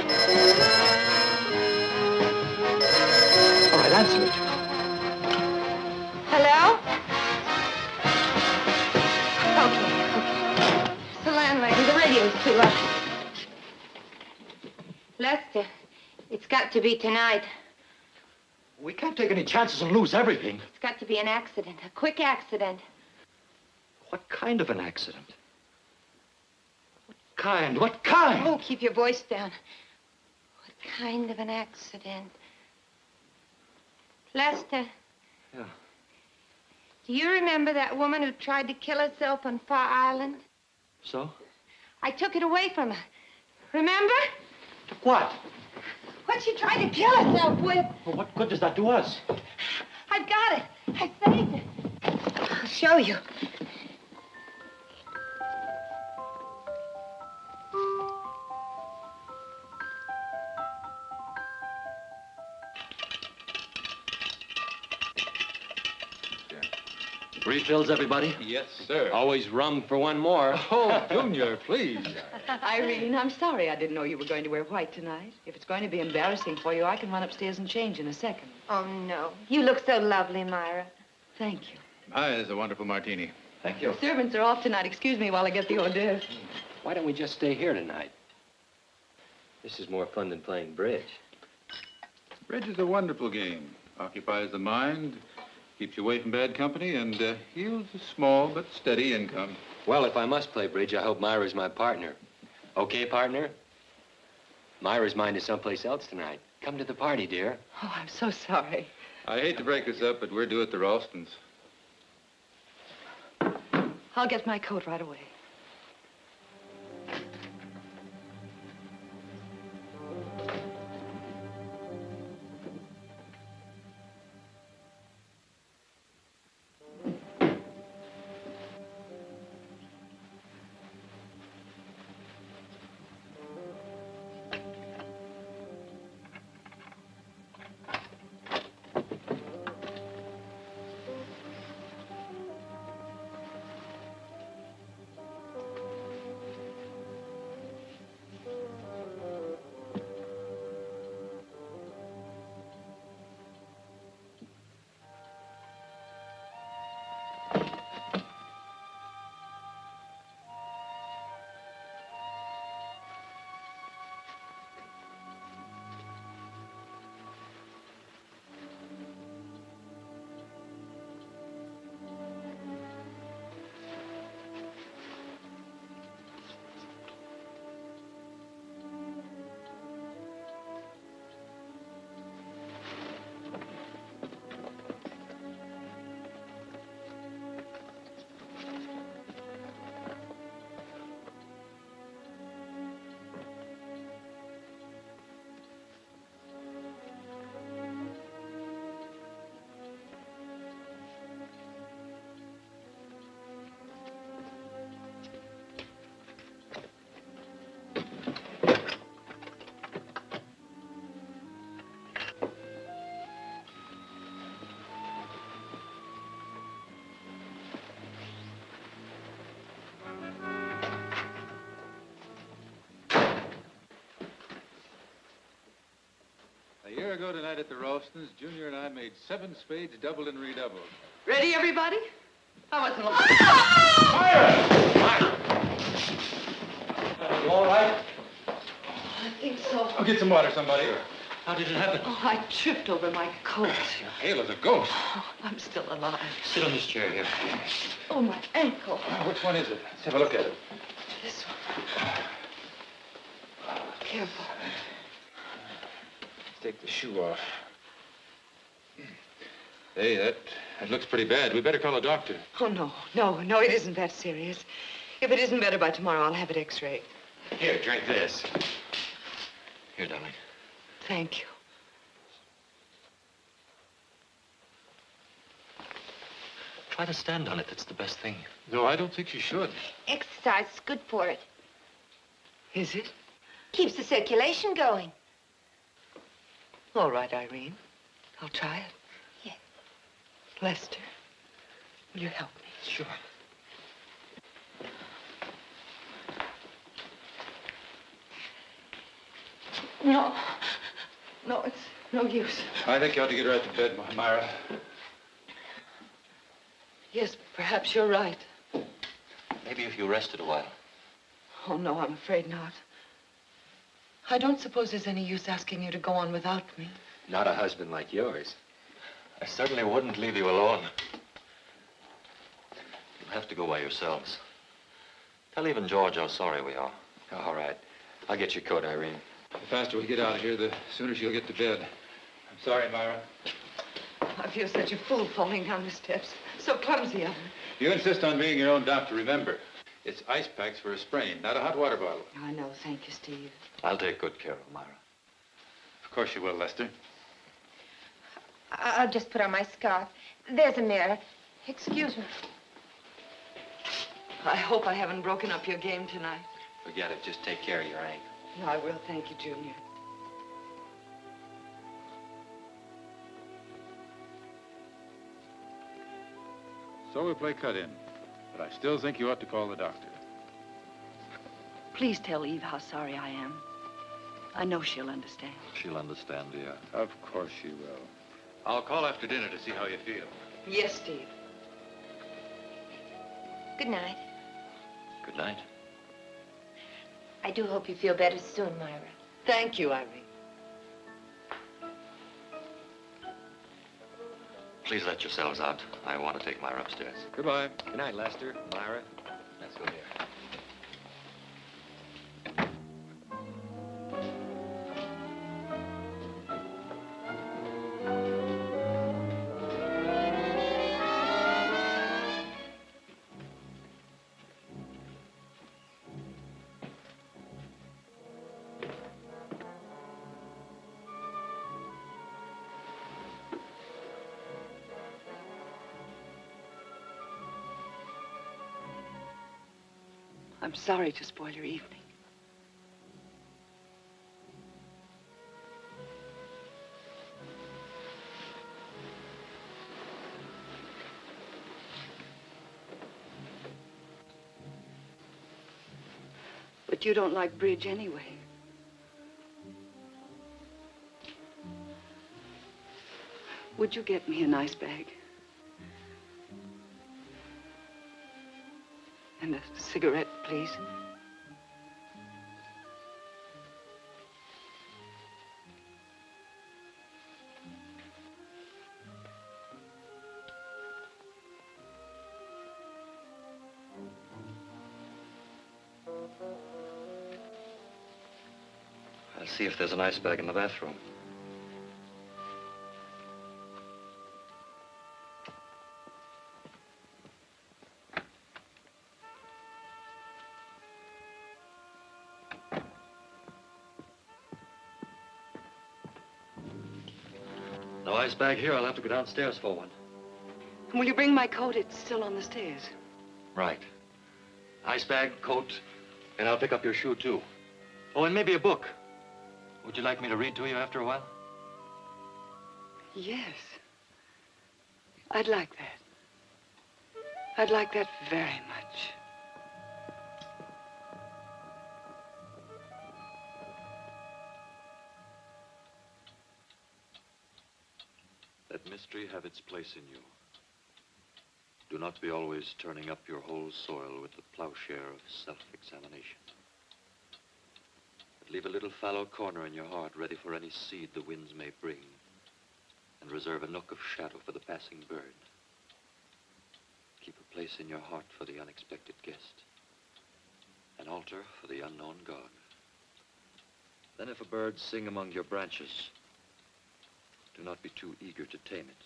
All right, answer it. Hello? Okay. It's the landlady. The radio's too loud. Lester, it's got to be tonight. We can't take any chances and lose everything. It's got to be an accident, a quick accident. What kind of an accident? What kind? What kind? Oh, keep your voice down. What kind of an accident? Lester. Yeah. Do you remember that woman who tried to kill herself on Far Island? So? I took it away from her. Remember? What? What she tried to kill herself with. Well, what good does that do us? I've got it. I saved it. I'll show you. Refills, everybody? Yes, sir. Always rum for one more. Oh, Junior, please. Irene, I'm sorry I didn't know you were going to wear white tonight. If it's going to be embarrassing for you, I can run upstairs and change in a second. Oh, no. You look so lovely, Myra. Thank you. Hi, it's a wonderful martini. Thank you. The servants are off tonight. Excuse me while I get the hors d'oeuvres. Why don't we just stay here tonight? This is more fun than playing bridge. Bridge is a wonderful game. Occupies the mind, keeps you away from bad company, and yields a small but steady income. Well, if I must play bridge, I hope Myra's my partner. Okay, partner? Myra's mind is someplace else tonight. Come to the party, dear. Oh, I'm so sorry. I hate to break this up, but we're due at the Ralstons. I'll get my coat right away. year ago tonight at the Ralstons, Junior and I made 7 spades doubled and redoubled. Ready, everybody? I wasn't You all right? I think so. I'll get some water, somebody. How did it happen? Oh, I tripped over my coat. You're pale as a ghost. Oh, I'm still alive. Sit on this chair here. Oh, my ankle. Which one is it? Let's have a look at it. This one. Careful. Let's take the shoe off. Hey, that looks pretty bad. We better call a doctor. Oh, no, it isn't that serious. If it isn't better by tomorrow, I'll have it x-rayed. Here, drink this. Here, darling. Thank you. Try to stand on it. That's the best thing. No, I don't think you should. Exercise is good for it. Is it? Keeps the circulation going. All right, Irene. I'll try it. Yes. Lester, will you help me? Sure. No, it's no use. I think you ought to get her out to bed, Myra. Yes, perhaps you're right. Maybe if you rested a while. Oh, no, I'm afraid not. I don't suppose there's any use asking you to go on without me. Not a husband like yours. I certainly wouldn't leave you alone. You'll have to go by yourselves. Tell even George how sorry we are. All right. I'll get your coat, Irene. The faster we get out of here, the sooner she'll get to bed. I'm sorry, Myra. I feel such a fool falling down the steps. So clumsy of me. You insist on being your own doctor, remember. It's ice packs for a sprain, not a hot water bottle. I know. Thank you, Steve. I'll take good care of Myra. Of course you will, Lester. I'll just put on my scarf. There's a mirror. Excuse me. I hope I haven't broken up your game tonight. Forget it. Just take care of your ankle. No, I will. Thank you, Junior. So we play cut in. But I still think you ought to call the doctor. Please tell Eve how sorry I am. I know she'll understand. She'll understand, dear. Of course she will. I'll call after dinner to see how you feel. Yes, Steve. Good night. Good night. I do hope you feel better soon, Myra. Thank you, Irene. Please let yourselves out. I want to take Myra upstairs. Goodbye. Good night, Lester. Myra. Let's go here. I'm sorry to spoil your evening. But you don't like bridge anyway. Would you get me an ice bag? And a cigarette, please. I'll see if there's an ice bag in the bathroom. No ice bag here. I'll have to go downstairs for one. Will you bring my coat? It's still on the stairs. Right. Ice bag, coat, and I'll pick up your shoe, too. Oh, and maybe a book. Would you like me to read to you after a while? Yes. I'd like that. I'd like that very much. mystery have its place in you. Do not be always turning up your whole soil with the plowshare of self-examination. But leave a little fallow corner in your heart ready for any seed the winds may bring, and reserve a nook of shadow for the passing bird. Keep a place in your heart for the unexpected guest, an altar for the unknown God. Then if a bird sing among your branches, do not be too eager to tame it.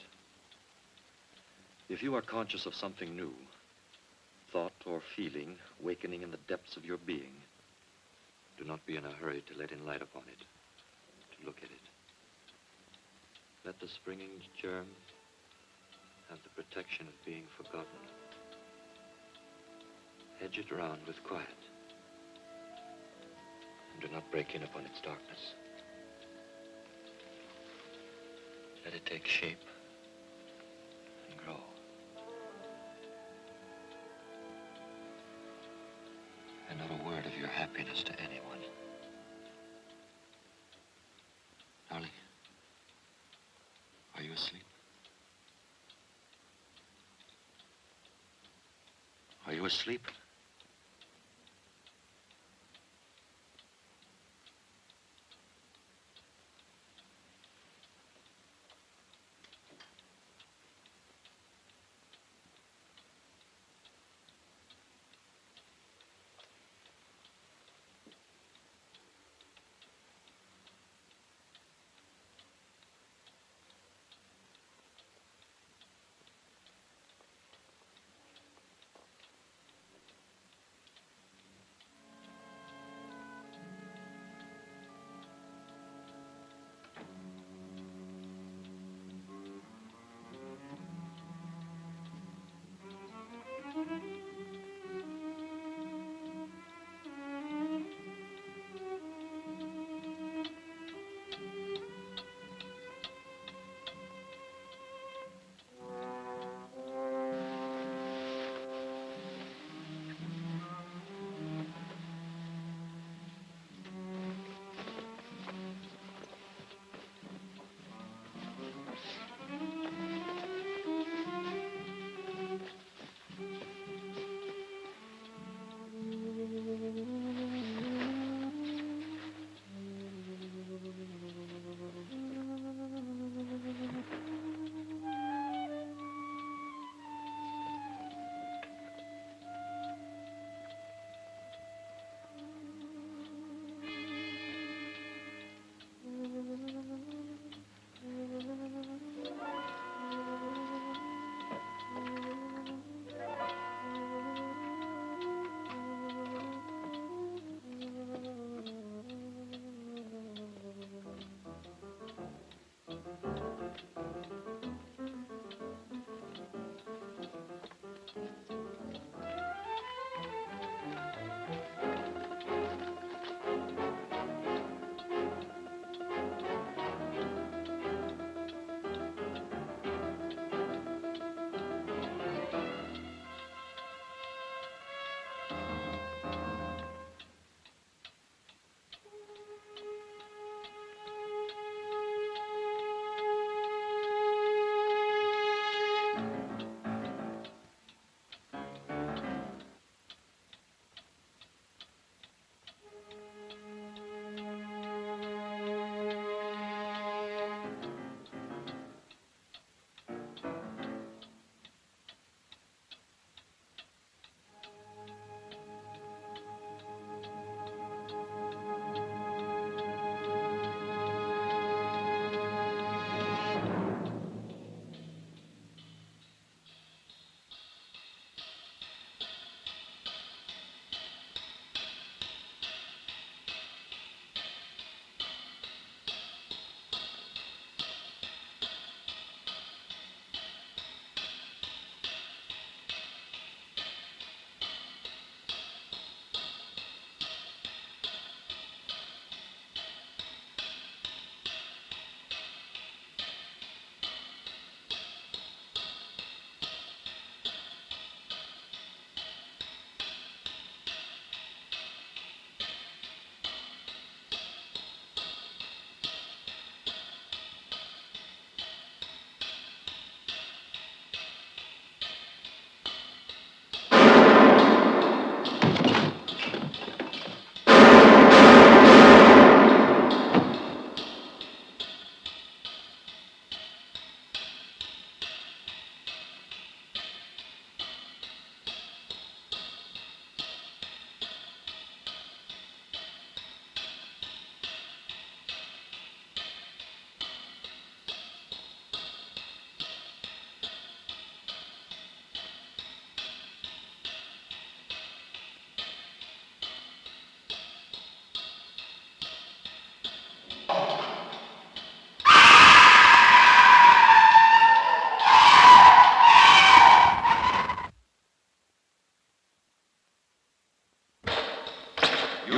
If you are conscious of something new, thought or feeling wakening in the depths of your being, do not be in a hurry to let in light upon it, to look at it. Let the springing germ have the protection of being forgotten. Hedge it round with quiet, and do not break in upon its darkness. Let it take shape and grow. And not a word of your happiness to anyone. Darling, are you asleep? Are you asleep?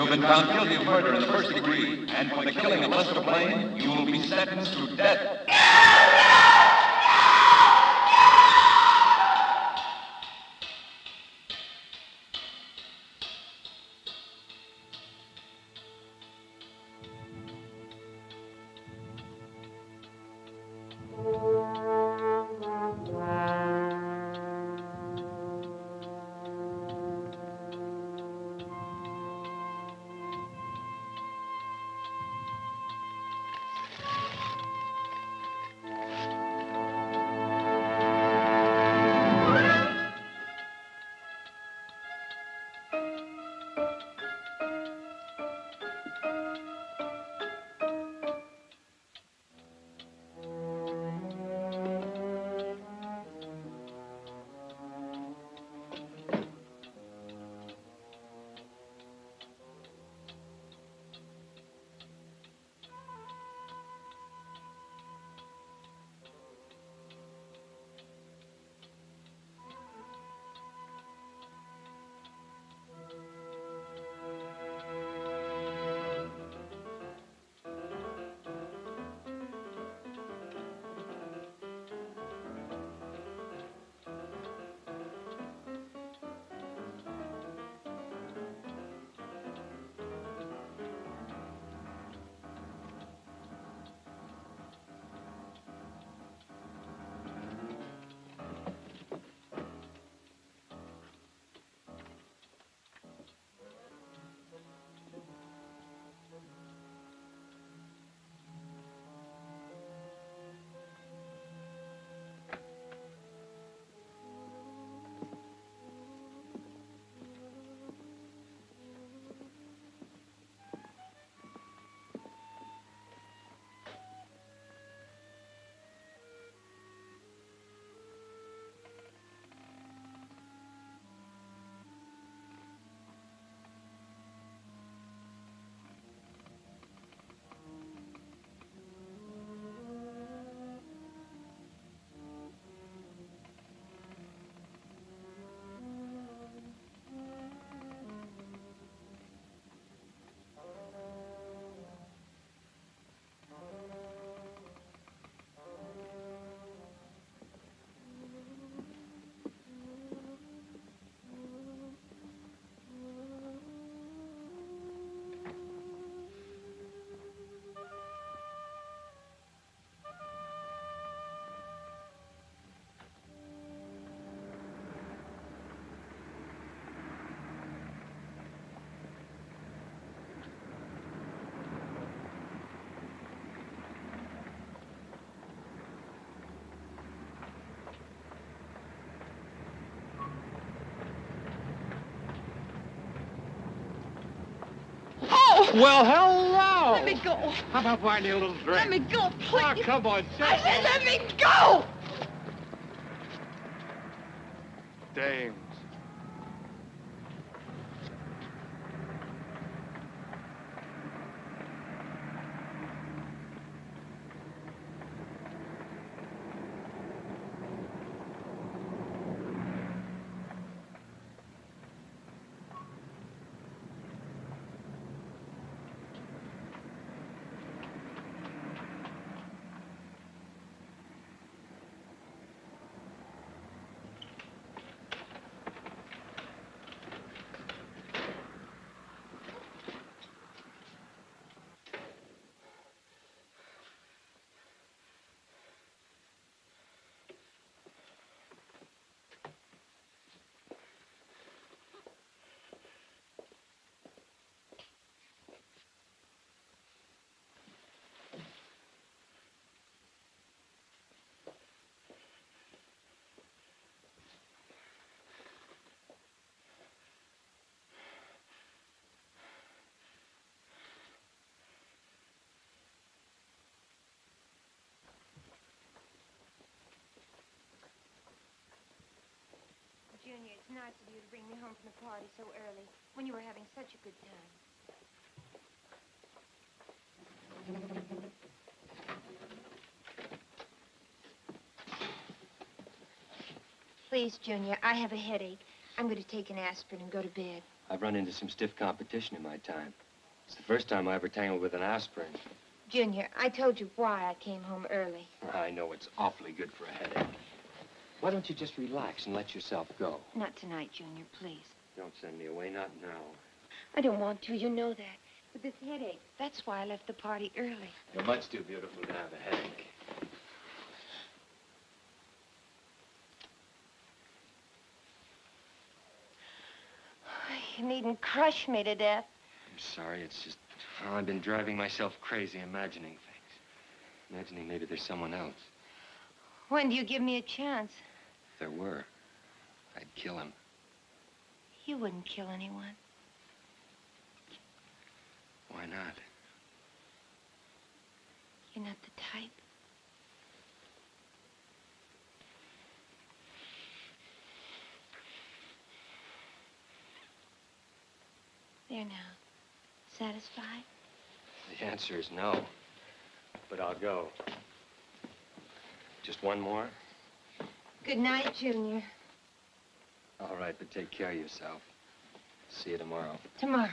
have been found guilty of murder in the first degree, and for the killing of Lester Blaine, you will be sentenced to death. Well, hello. Let me go. How about buying you a little drink? Let me go, please. Oh, come on, I said let me go. Dames. Junior, it's nice of you to bring me home from the party so early, when you were having such a good time. Please, Junior, I have a headache. I'm going to take an aspirin and go to bed. I've run into some stiff competition in my time. It's the first time I ever tangled with an aspirin. Junior, I told you why I came home early. I know it's awfully good for a headache. Why don't you just relax and let yourself go? Not tonight, Junior, please. Don't send me away, not now. I don't want to, you know that. But this headache, that's why I left the party early. You're much too beautiful to have a headache. You needn't crush me to death. I'm sorry, it's just, well, I've been driving myself crazy imagining things. Imagining maybe there's someone else. When do you give me a chance? If there were, I'd kill him. You wouldn't kill anyone. Why not? You're not the type. There now. Satisfied? The answer is no. But I'll go. Just one more? Good night, Junior. All right, but take care of yourself. See you tomorrow. Tomorrow.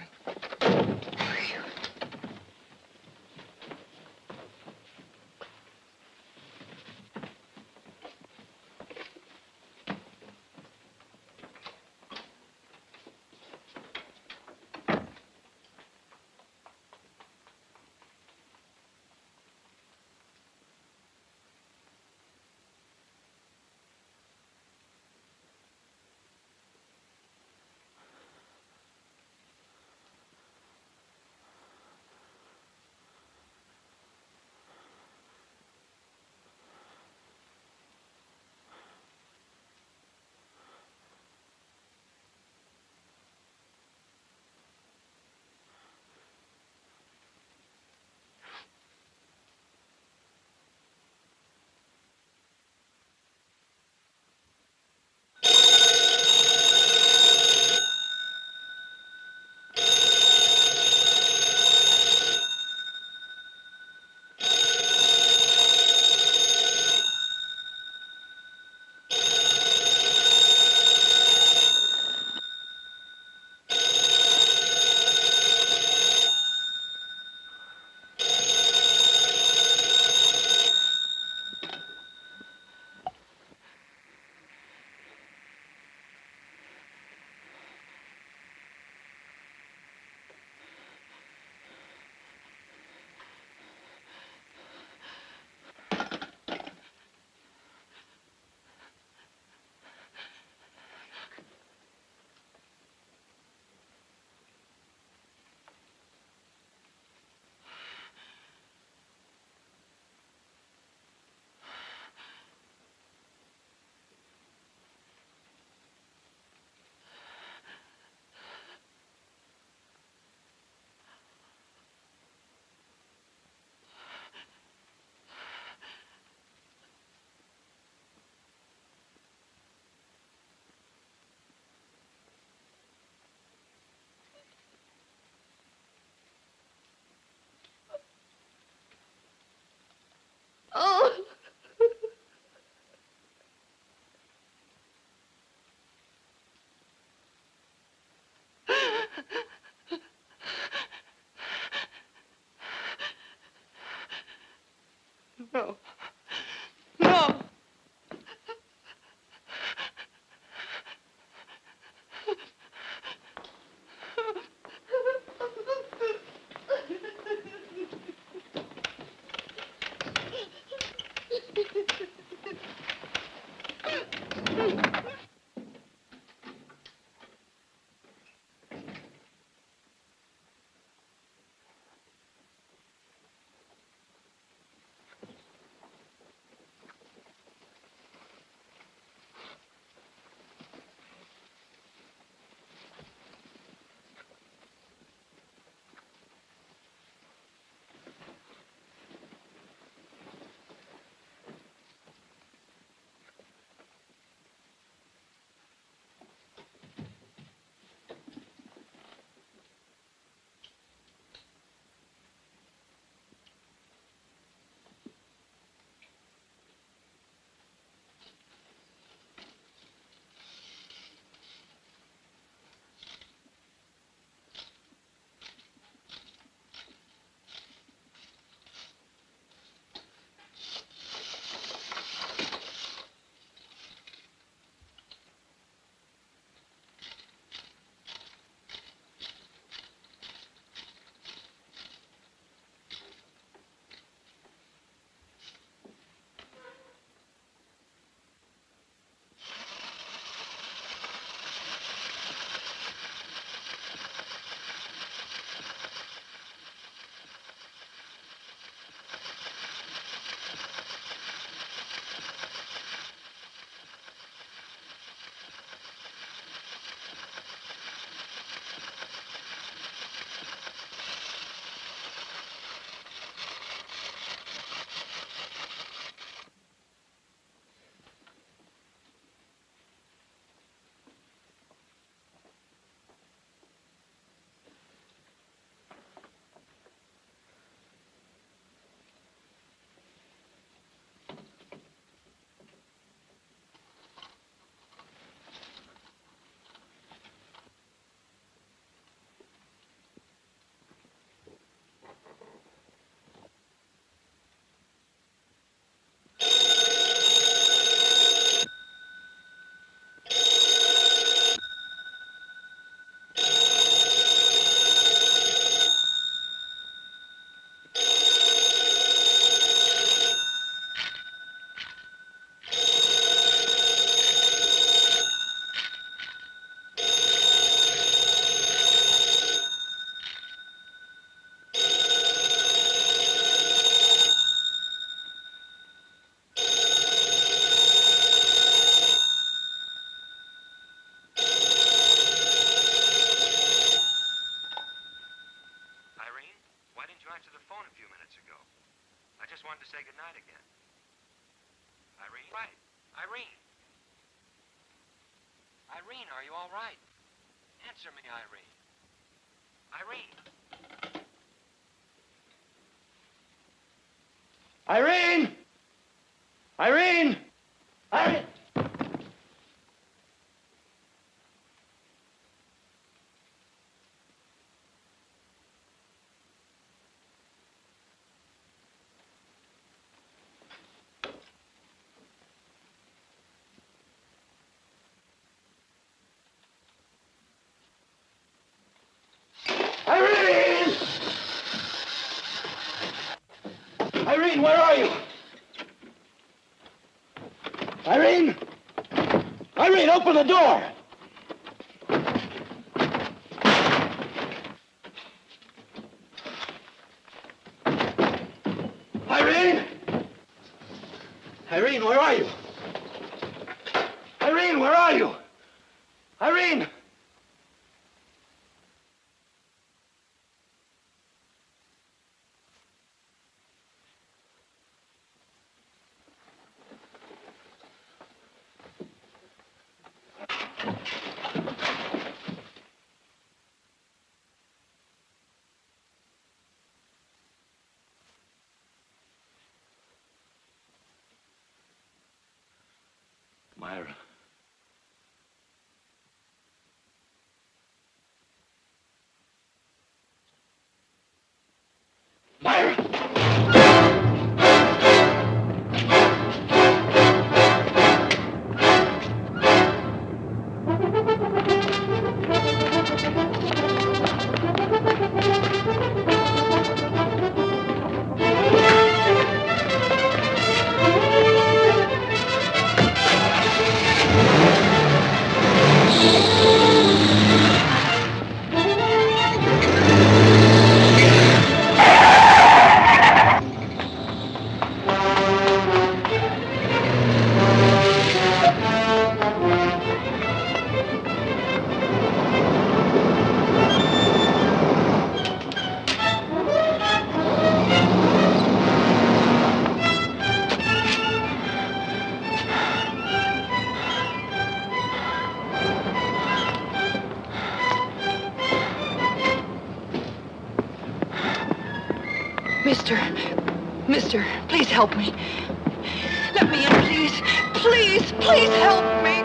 say goodnight again. Irene? Right. Irene. Irene, are you all right? Answer me, Irene. Irene! Irene! Irene! Irene! Irene! Irene, where are you? Irene! Irene, open the door! Irene! Irene, where are you? Irene, where are you? Irene! Myra. Myra! Mister, please help me. Let me in, please. Please, please help me.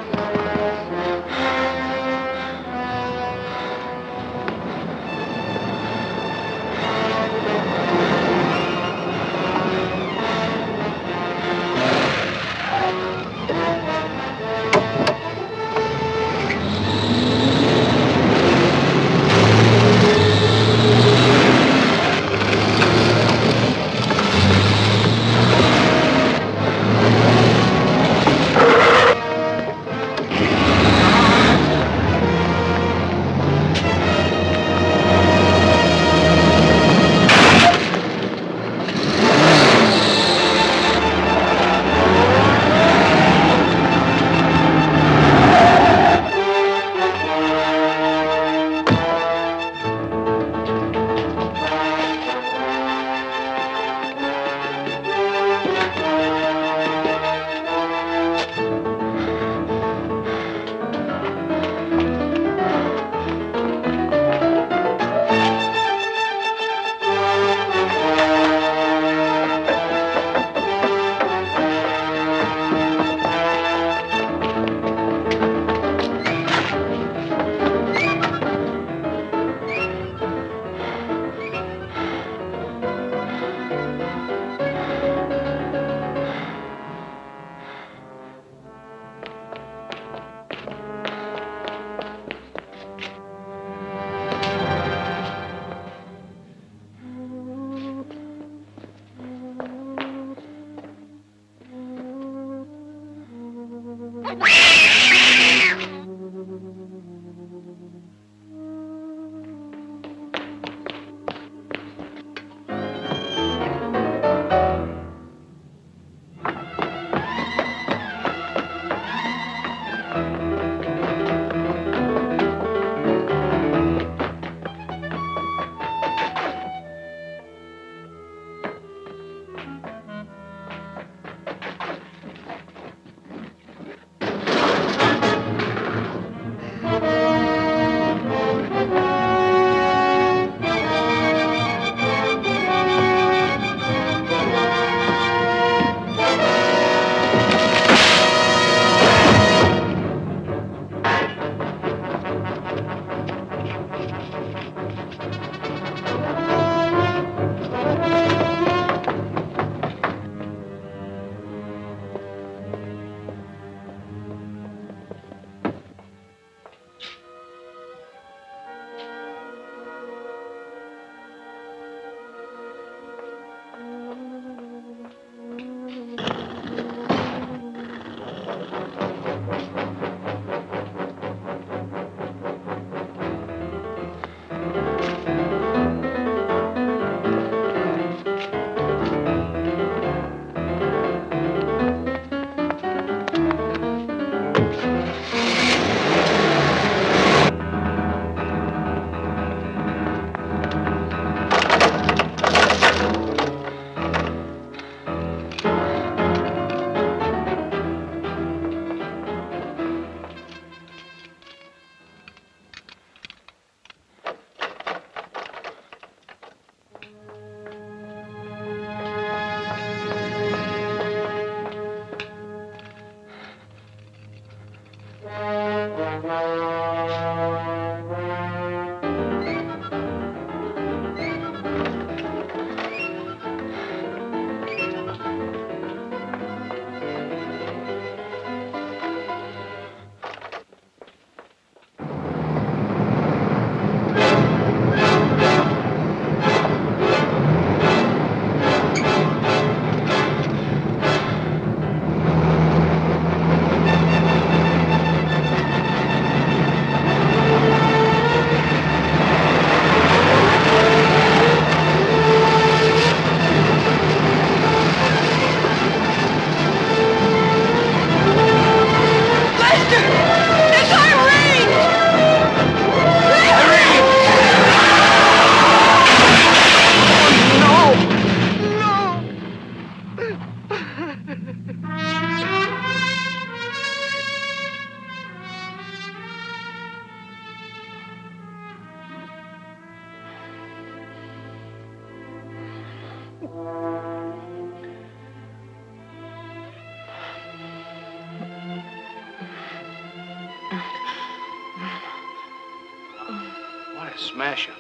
smash her.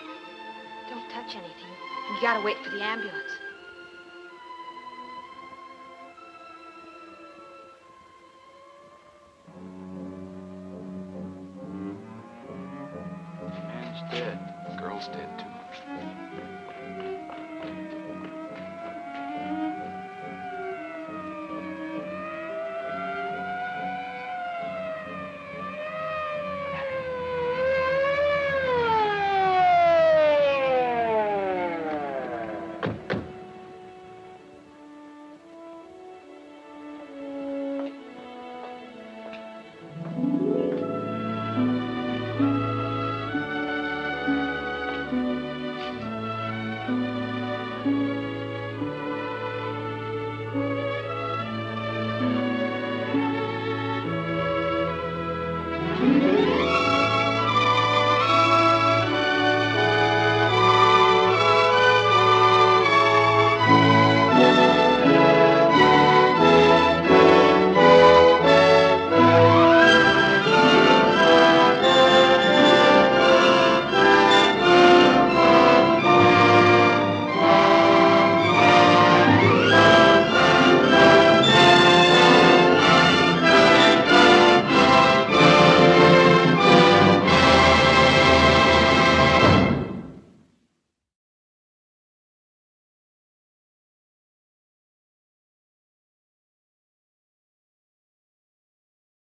Don't touch anything. You gotta wait for the ambulance. Man's dead. Girl's dead, too.